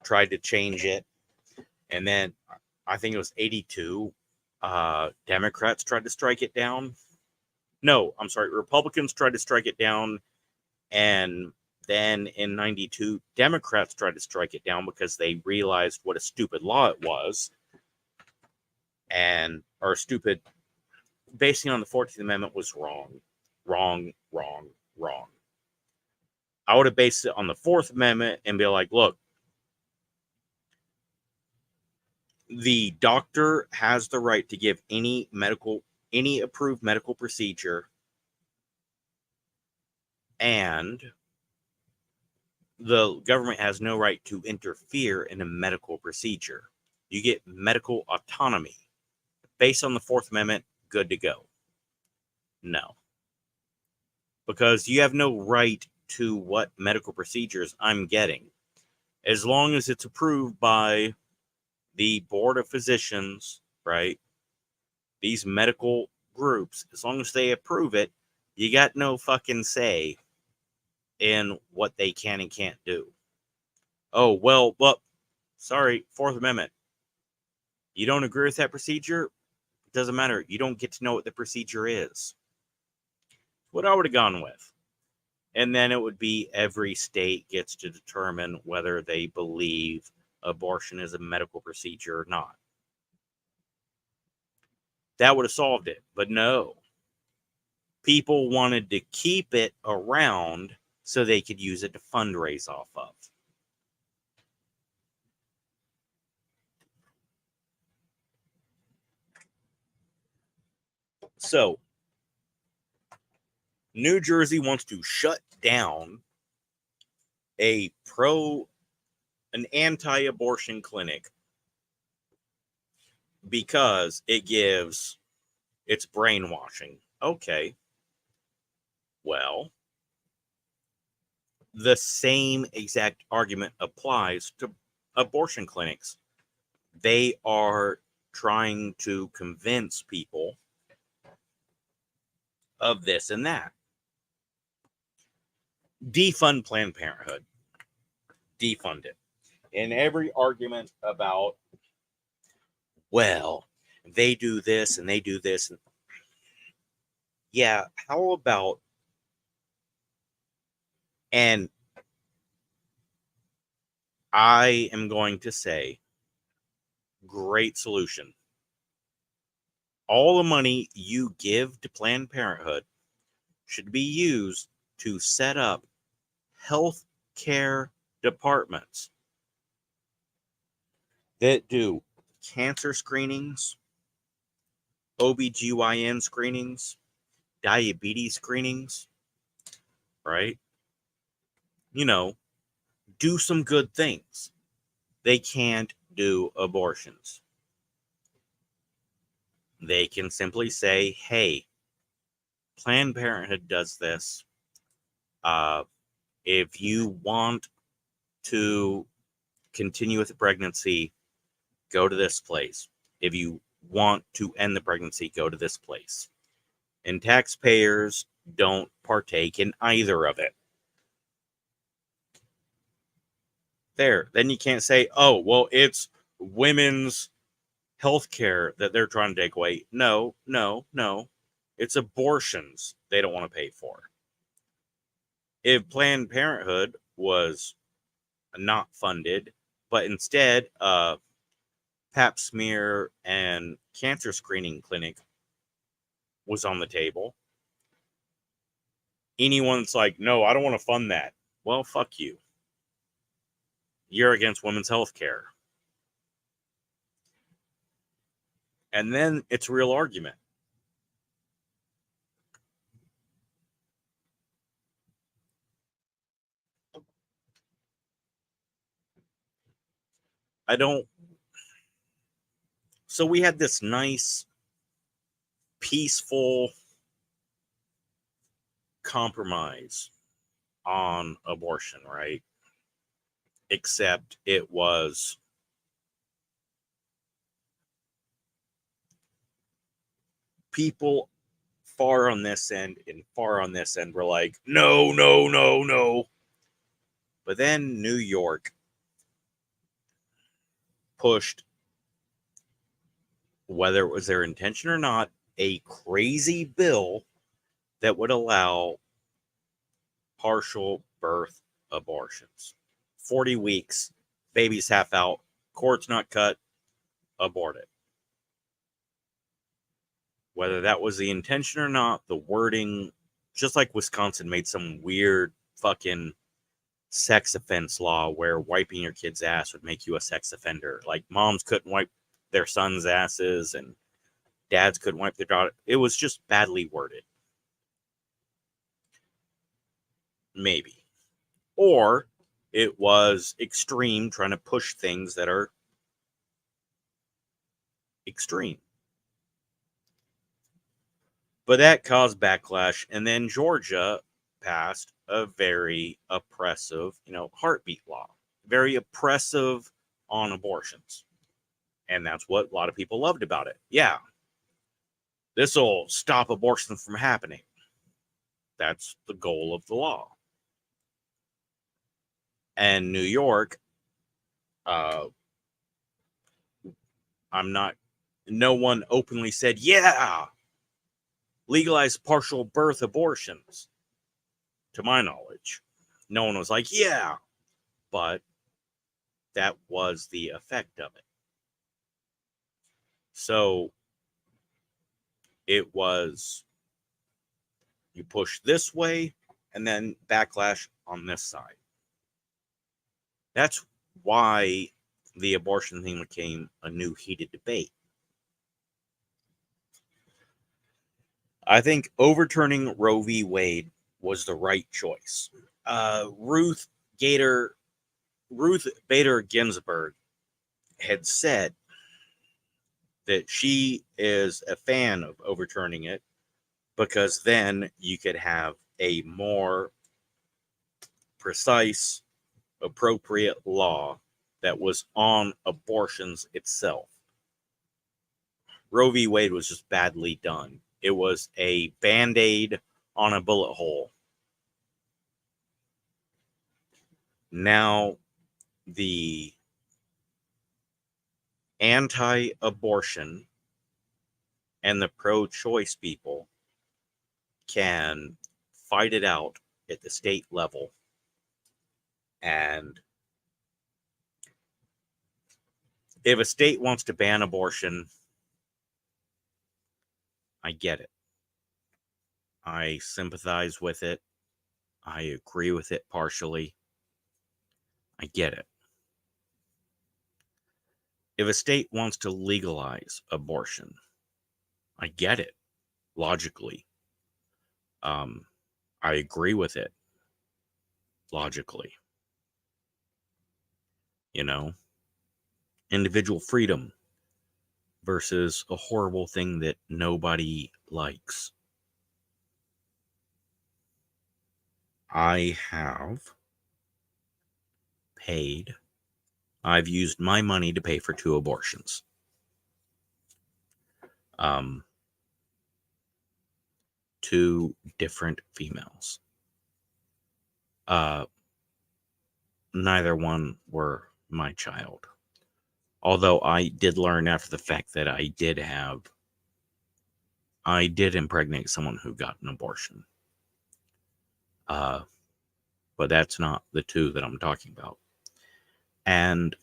tried to change it. And then I think it was 82, Democrats tried to strike it down. No, I'm sorry, Republicans tried to strike it down. And then in 92, Democrats tried to strike it down because they realized what a stupid law it was. Or stupid, basing on the 14th Amendment was wrong. Wrong. I would have based it on the 4th Amendment and be like, look, the doctor has the right to give any approved medical procedure, and the government has no right to interfere in a medical procedure. You get medical autonomy. Based on the 4th Amendment, good to go. No. Because you have no right to what medical procedures I'm getting. As long as it's approved by the Board of Physicians, right? These medical groups, as long as they approve it, you got no fucking say in what they can and can't do. Oh, well, sorry, 4th Amendment. You don't agree with that procedure? It doesn't matter. You don't get to know what the procedure is. What I would have gone with. And then it would be every state gets to determine whether they believe abortion is a medical procedure or not. That would have solved it. But no. People wanted to keep it around so they could use it to fundraise off of. So, New Jersey wants to shut down an anti-abortion clinic because it's brainwashing. Okay. Well, the same exact argument applies to abortion clinics. They are trying to convince people of this and that. Defund Planned Parenthood. Defund it. In every argument about, well, they do this and they do this. Yeah, how about, and I am going to say, great solution. All the money you give to Planned Parenthood should be used to set up health care departments that do cancer screenings, OBGYN screenings, diabetes screenings, right? You know, do some good things. They can't do abortions. They can simply say, hey, Planned Parenthood does this. If you want to continue with the pregnancy, go to this place. If you want to end the pregnancy, go to this place. And taxpayers don't partake in either of it. There. Then you can't say, oh, well, it's women's health care that they're trying to take away. No. It's abortions they don't want to pay for. If Planned Parenthood was not funded, but instead Pap smear and cancer screening clinic was on the table, anyone's like, no, I don't want to fund that. Well, fuck you. You're against women's health care. And then it's a real argument. So we had this nice, peaceful compromise on abortion, right? Except it was people far on this end and far on this end were like, no. But then New York pushed, whether it was their intention or not, a crazy bill that would allow partial birth abortions. 40 weeks, baby's half out, cord's not cut, abort it. Whether that was the intention or not, the wording, just like Wisconsin made some weird fucking sex offense law where wiping your kid's ass would make you a sex offender. Like moms couldn't wipe their sons' asses and dads couldn't wipe their daughter. It was just badly worded. Maybe. Or it was extreme, trying to push things that are extreme. But that caused backlash. And then Georgia passed a very oppressive, heartbeat law. Very oppressive on abortions. And that's what a lot of people loved about it. Yeah. This will stop abortion from happening. That's the goal of the law. And New York, no one openly said, yeah, legalize partial birth abortions. To my knowledge, no one was like, yeah, but that was the effect of it. So it was, you push this way and then backlash on this side. That's why the abortion thing became a new heated debate. I think overturning Roe v. Wade was the right choice. Ruth Bader Ginsburg had said that she is a fan of overturning it because then you could have a more precise, appropriate law that was on abortions itself. Roe v. Wade was just badly done. It was a Band-Aid on a bullet hole. Now, the anti-abortion and the pro-choice people can fight it out at the state level. And if a state wants to ban abortion, I get it. I sympathize with it. I agree with it partially. I get it. If a state wants to legalize abortion, I get it logically. I agree with it logically. You know, individual freedom versus a horrible thing that nobody likes. I have paid, I've used my money to pay for 2 abortions. 2 different females. Neither one were my child. Although I did learn after the fact that I did impregnate someone who got an abortion. But that's not the 2 that I'm talking about. And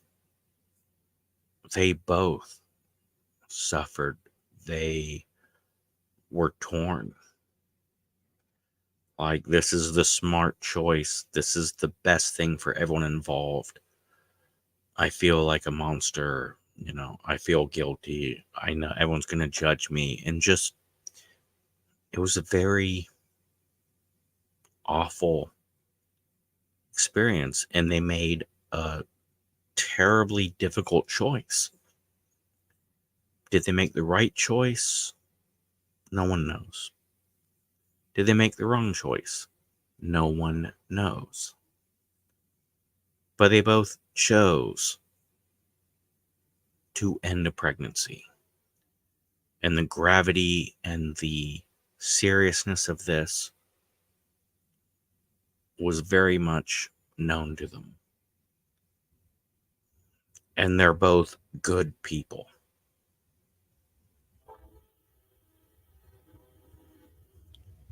they both suffered. They were torn. Like, this is the smart choice. This is the best thing for everyone involved. I feel like a monster. You know, I feel guilty. I know everyone's going to judge me. And just, it was a very awful experience. And they made a terribly difficult choice. Did they make the right choice? No one knows. Did they make the wrong choice? No one knows. But they both chose to end a pregnancy. And the gravity and the seriousness of this was very much known to them. And they're both good people.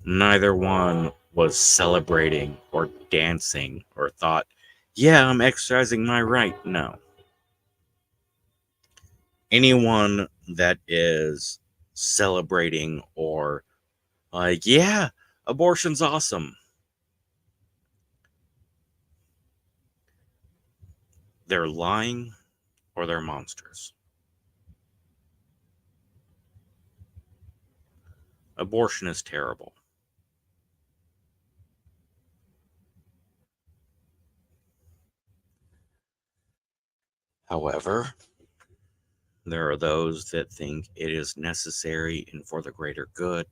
Neither one was celebrating or dancing or thought, yeah, I'm exercising my right. No. Anyone that is celebrating or like, yeah, abortion's awesome, they're lying or they're monsters. Abortion is terrible. However, there are those that think it is necessary and for the greater good.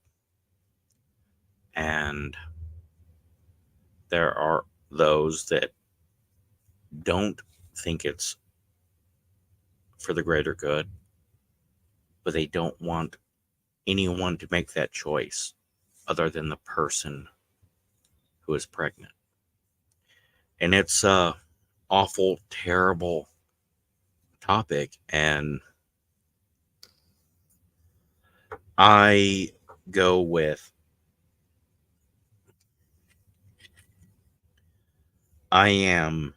And there are those that don't think it's for the greater good, but they don't want anyone to make that choice other than the person who is pregnant. And it's a awful, terrible topic. And I go with, I'm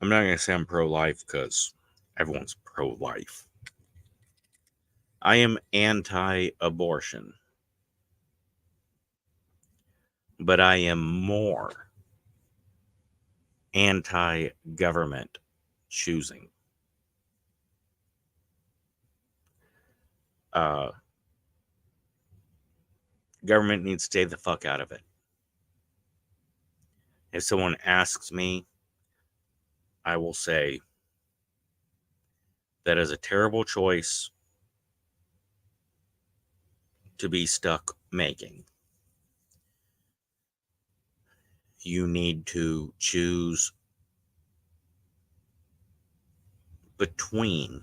not going to say I'm pro-life because everyone's pro-life. I am anti-abortion. But I am more anti-government choosing. Government needs to stay the fuck out of it. If someone asks me, I will say that is a terrible choice to be stuck making. You need to choose between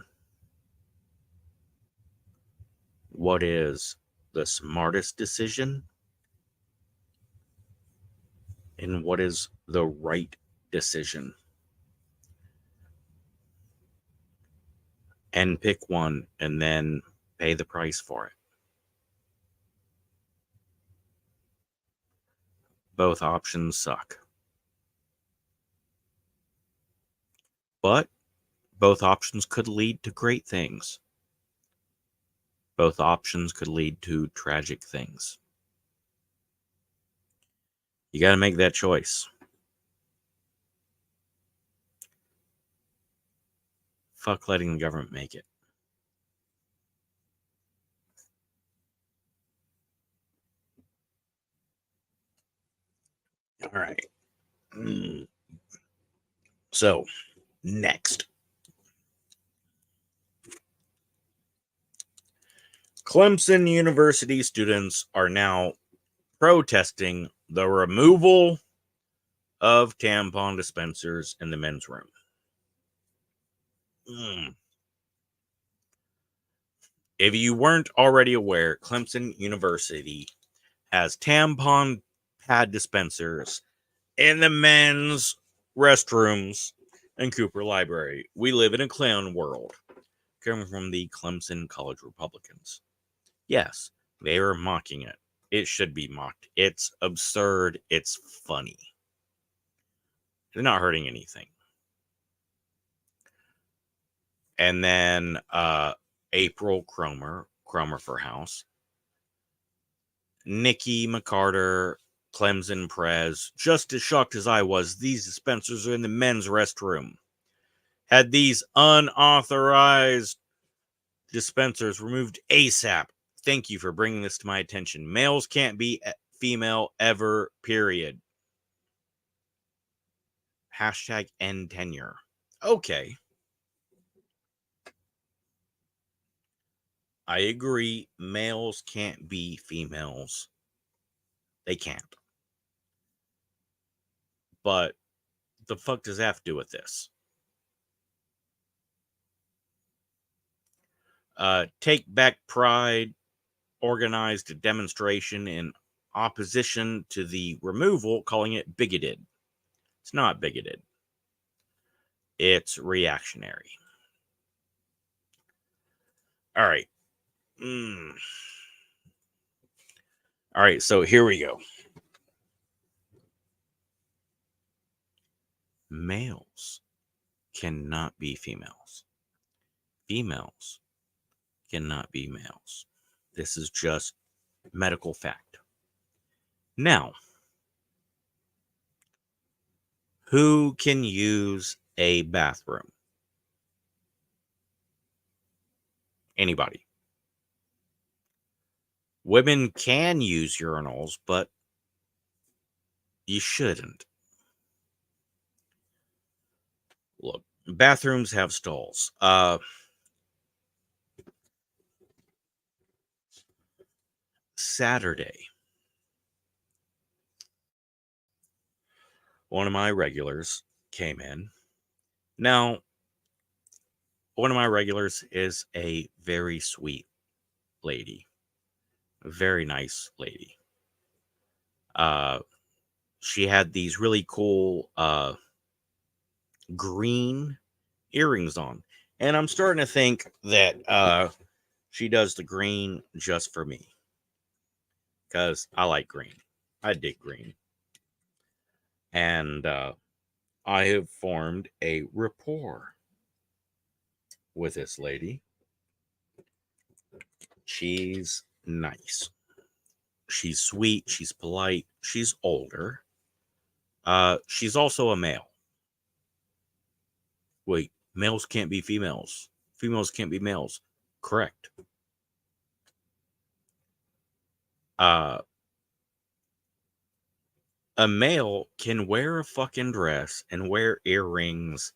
what is the smartest decision and what is the right decision. And pick one and then pay the price for it. Both options suck. But both options could lead to great things. Both options could lead to tragic things. You got to make that choice. Fuck letting the government make it. All right. So, next. Clemson University students are now protesting the removal of tampon dispensers in the men's room. If you weren't already aware, Clemson University has tampon pad dispensers in the men's restrooms in Cooper Library. We live in a clown world. Coming from the Clemson College Republicans. Yes, they are mocking it. It should be mocked. It's absurd. It's funny. They're not hurting anything. And then April Cromer for House. Nikki McCarter, Clemson Prez, just as shocked as I was, these dispensers are in the men's restroom. Had these unauthorized dispensers removed ASAP. Thank you for bringing this to my attention. Males can't be female ever, period. Hashtag end tenure. Okay. I agree. Males can't be females. They can't. But the fuck does that have to do with this? Take Back Pride organized a demonstration in opposition to the removal, calling it bigoted. It's not bigoted. It's reactionary. All right. All right, so here we go. Males cannot be females. Females cannot be males. This is just medical fact. Now, who can use a bathroom? Anybody. Women can use urinals, but you shouldn't. Look, bathrooms have stalls. Saturday, one of my regulars came in. Now, one of my regulars is a very sweet lady. A very nice lady. She had these really cool green earrings on. And I'm starting to think that she does the green just for me. Because I like green. I dig green. And I have formed a rapport with this lady. She's nice. She's sweet. She's polite. She's older. She's also a male. Wait, males can't be females. Females can't be males. Correct. A male can wear a fucking dress and wear earrings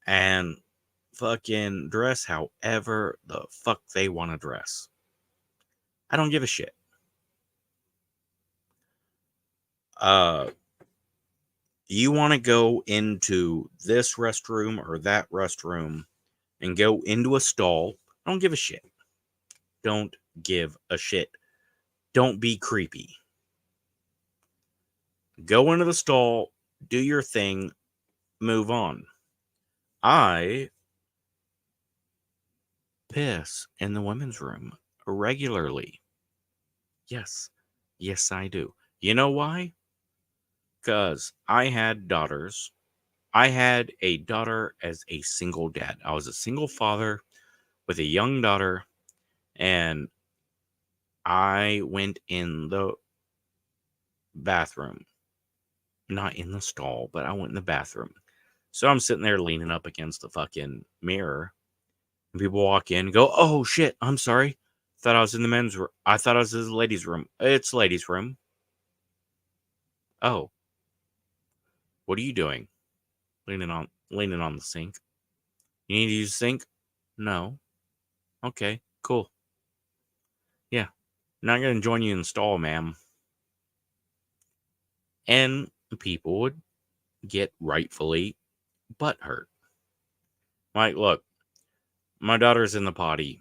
and fucking dress however the fuck they want to dress. I don't give a shit. You want to go into this restroom or that restroom, and go into a stall. Don't give a shit. Don't give a shit. Don't be creepy. Go into the stall, do your thing, move on. I piss in the women's room regularly. Yes. Yes, I do. You know why? Because I had daughters. I had a daughter as a single dad. I was a single father with a young daughter, and I went in the bathroom. Not in the stall, but I went in the bathroom. So I'm sitting there leaning up against the fucking mirror. And people walk in and go, "Oh shit, I'm sorry. Thought I was in the men's room. I thought I was in the ladies' room. It's ladies' room. Oh, what are you doing? Leaning on the sink. You need to use the sink? No. Okay, cool. Yeah. Not gonna join you in the stall, ma'am." And people would get rightfully butt hurt. Like, look, my daughter's in the potty.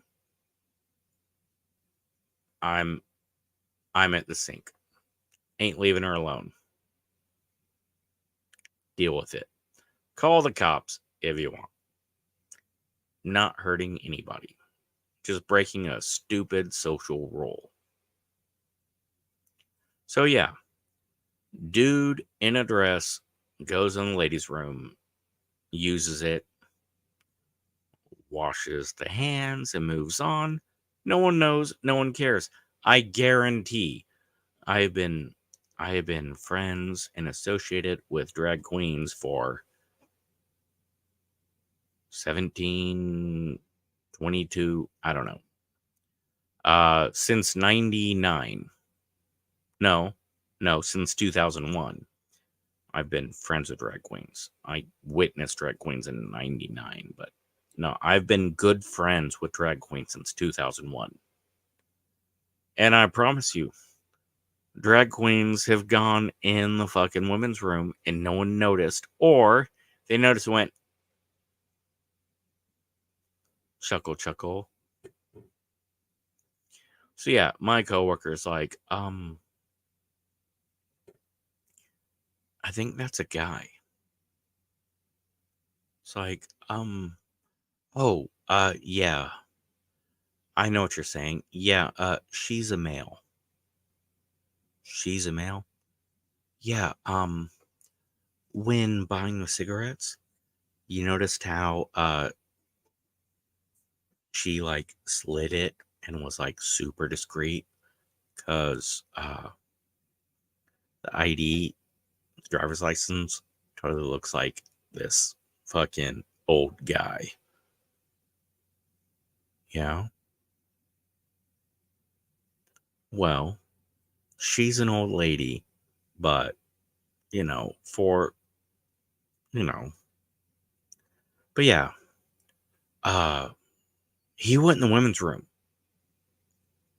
I'm at the sink. Ain't leaving her alone. Deal with it. Call the cops if you want. Not hurting anybody. Just breaking a stupid social rule. So yeah, dude in a dress goes in the ladies' room, uses it, washes the hands, and moves on. No one knows. No one cares. I guarantee. I have been friends and associated with drag queens for 17, 22, I don't know. Since 99. No, since 2001. I've been friends with drag queens. I witnessed drag queens in 99, but no, I've been good friends with drag queens since 2001. And I promise you, drag queens have gone in the fucking women's room and no one noticed, or they noticed and went, chuckle, chuckle. So yeah, my coworker's like, I think that's a guy. It's like, oh, yeah, I know what you're saying. Yeah, she's a male. She's a male? Yeah, when buying the cigarettes, you noticed how, she, like, slid it and was, like, super discreet? Because, the ID, the driver's license, totally looks like this fucking old guy. Yeah? Well, she's an old lady, but, for, you know, but yeah, uh, he went in the women's room.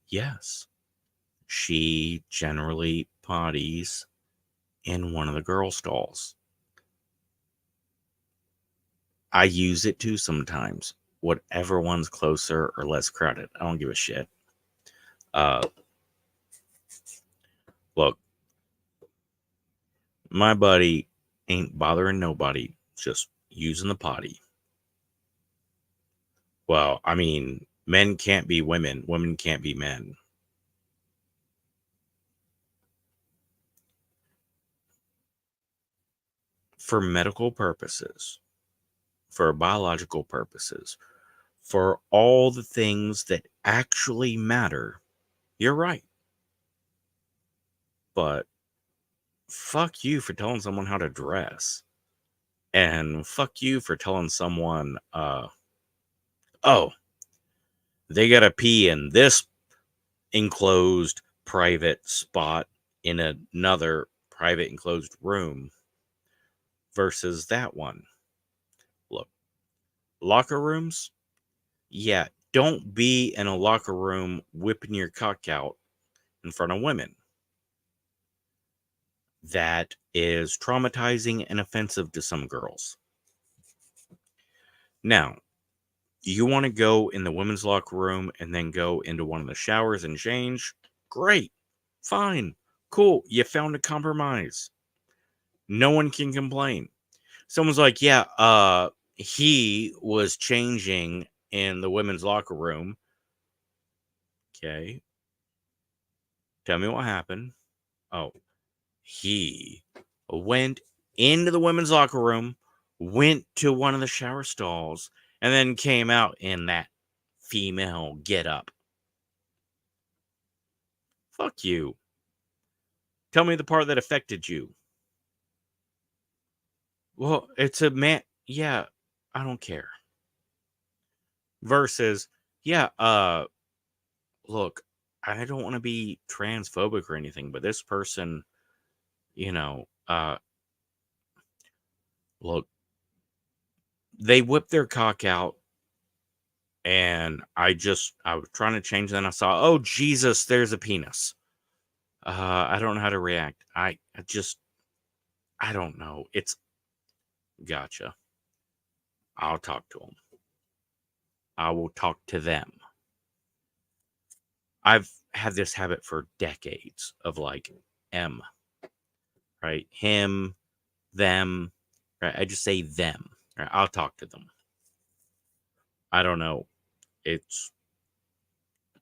Yes. She generally potties in one of the girl stalls. I use it too sometimes. Whatever one's closer or less crowded. I don't give a shit. Uh, Look, my buddy ain't bothering nobody, just using the potty. Well, I mean, men can't be women, women can't be men. For medical purposes, for biological purposes, for all the things that actually matter, you're right. But fuck you for telling someone how to dress. And fuck you for telling someone, oh, they gotta pee in this enclosed private spot in another private enclosed room versus that one. Look, locker rooms, yeah, don't be in a locker room whipping your cock out in front of women. That is traumatizing and offensive to some girls. Now, You want to go in the women's locker room and then go into one of the showers and change? Great. Fine. Cool. You found a compromise. No one can complain. Someone's like, yeah, he was changing in the women's locker room. Okay. Tell me what happened. Oh, he went into the women's locker room, went to one of the shower stalls, and then came out in that female getup. Fuck you. Tell me the part that affected you. Well, it's a man. Yeah, I don't care. Versus, yeah, look, I don't want to be transphobic or anything, but this person, you know, look, they whipped their cock out, and I was trying to change, then I saw, oh Jesus, there's a penis. I don't know how to react. I don't know. It's gotcha. I'll talk to them. I will talk to them. I've had this habit for decades of like M, right? Him, them, right? I just say them. Right? I'll talk to them. I don't know. I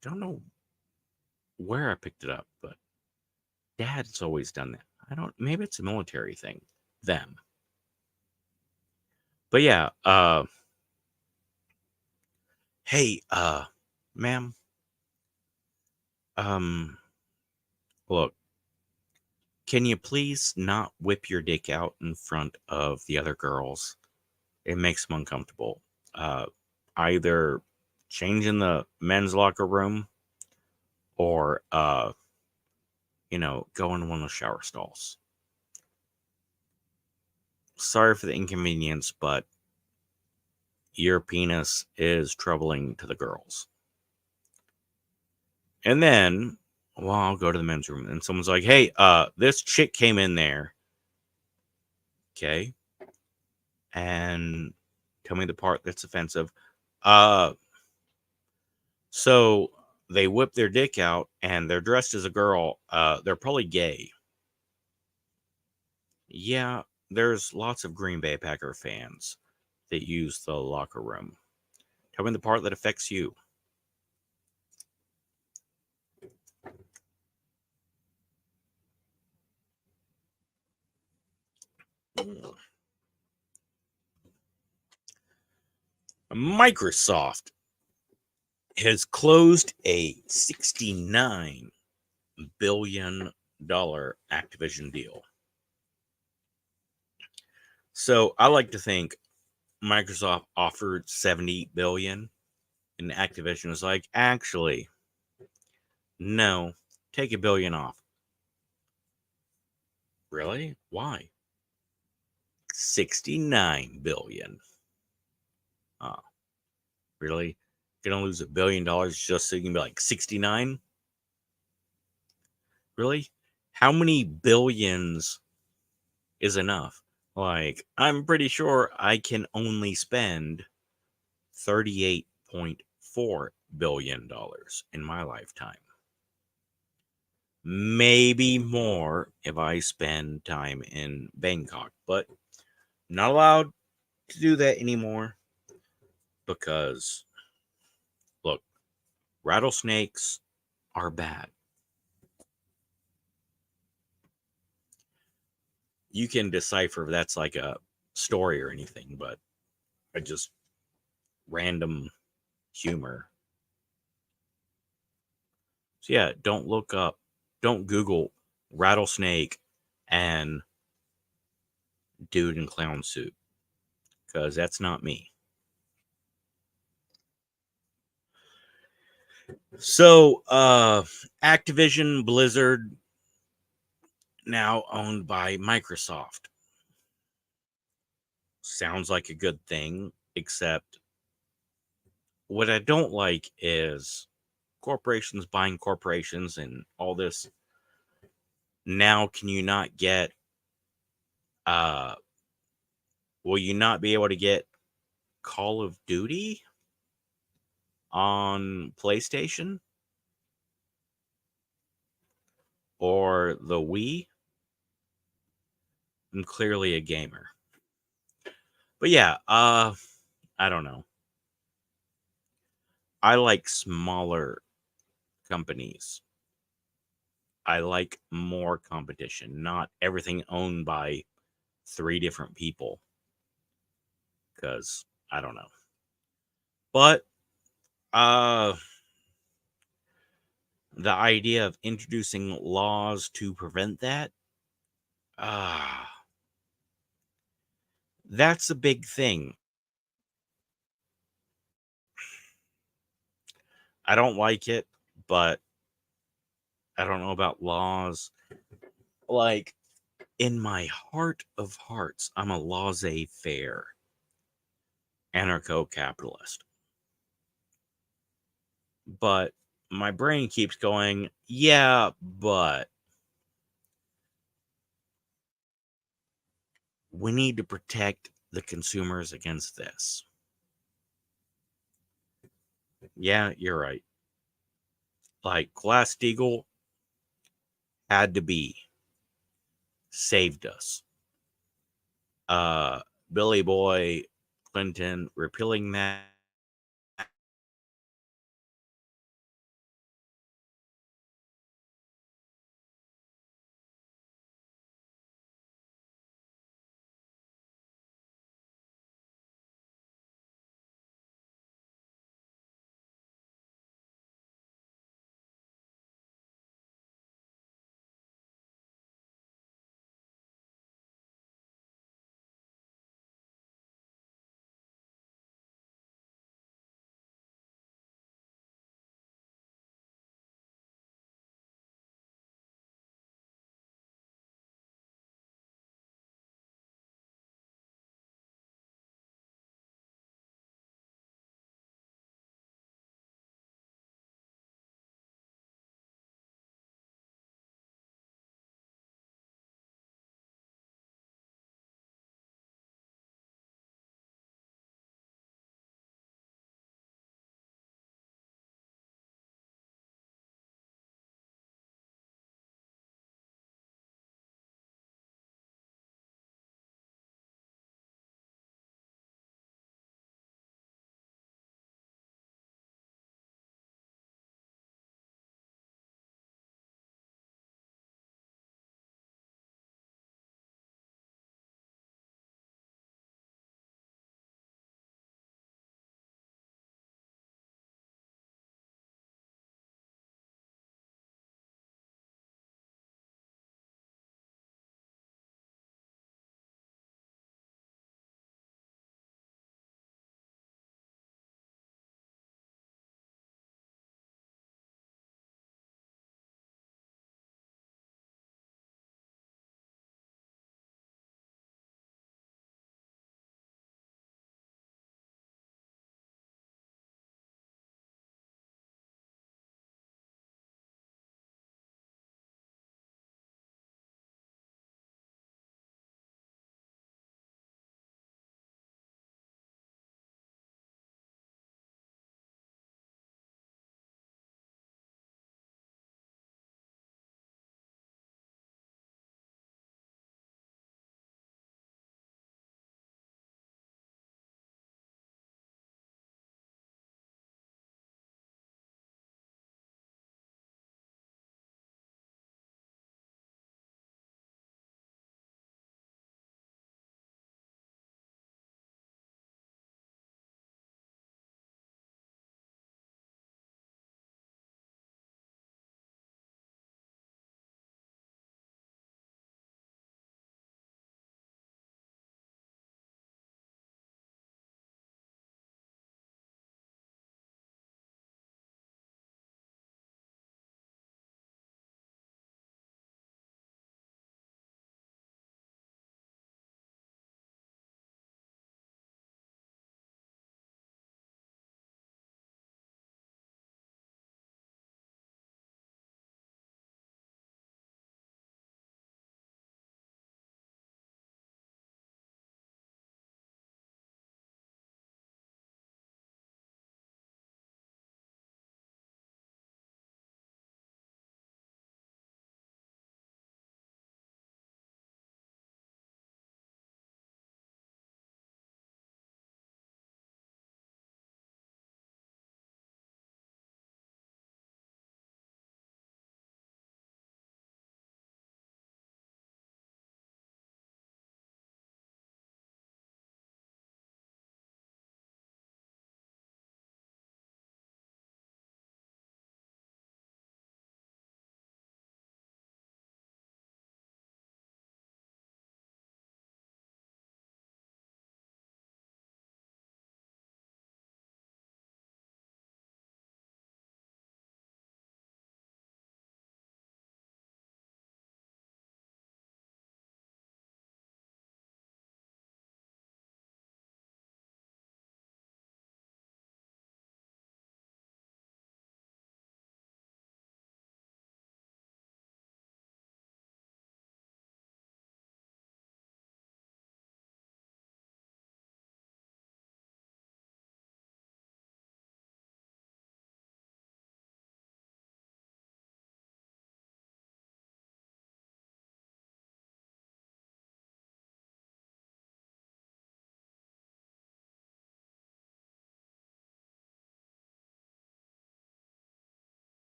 don't know where I picked it up, but Dad's always done that. Maybe it's a military thing. Them. But yeah, hey, ma'am, look, can you please not whip your dick out in front of the other girls? It makes them uncomfortable. Either change in the men's locker room or, go into one of the shower stalls. Sorry for the inconvenience, but your penis is troubling to the girls. And then, well, I'll go to the men's room and someone's like, hey, this chick came in there. Okay. And tell me the part that's offensive. So they whip their dick out and they're dressed as a girl. They're probably gay. Yeah, there's lots of Green Bay Packer fans that use the locker room. Tell me the part that affects you. Microsoft has closed a $69 billion Activision deal. So I like to think Microsoft offered $70 billion and Activision was like, actually, no, take $1 billion off. Really? Why? 69 billion. Oh, really? Gonna lose $1 billion just so you can be like 69? Really? How many billions is enough? Like, I'm pretty sure I can only spend $38.4 billion in my lifetime. Maybe more if I spend time in Bangkok, but not allowed to do that anymore because, look, rattlesnakes are bad. You can decipher if that's like a story or anything, but I just random humor. So yeah, don't Google rattlesnake and dude in clown suit because that's not me. So, Activision Blizzard now owned by Microsoft. Sounds like a good thing, except what I don't like is corporations buying corporations and all this. Now, can you not get, will you not be able to get Call of Duty? on PlayStation or the Wii, I'm clearly a gamer. But yeah, I don't know. I like smaller companies. I like more competition, not everything owned by 3 different people, because I don't know. But uh the idea of introducing laws to prevent that, ah, that's a big thing. I don't like it, but I don't know about laws. Like, in my heart of hearts, I'm a laissez-faire anarcho-capitalist. But my brain keeps going, yeah, but we need to protect the consumers against this. Yeah, you're right. Like, Glass-Steagall had to be, saved us. Uh, Billy Boy Clinton repealing that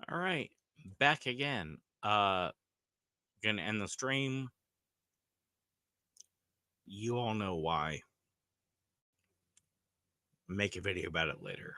All right, back again. Gonna end the stream. You all know why. Make a video about it later.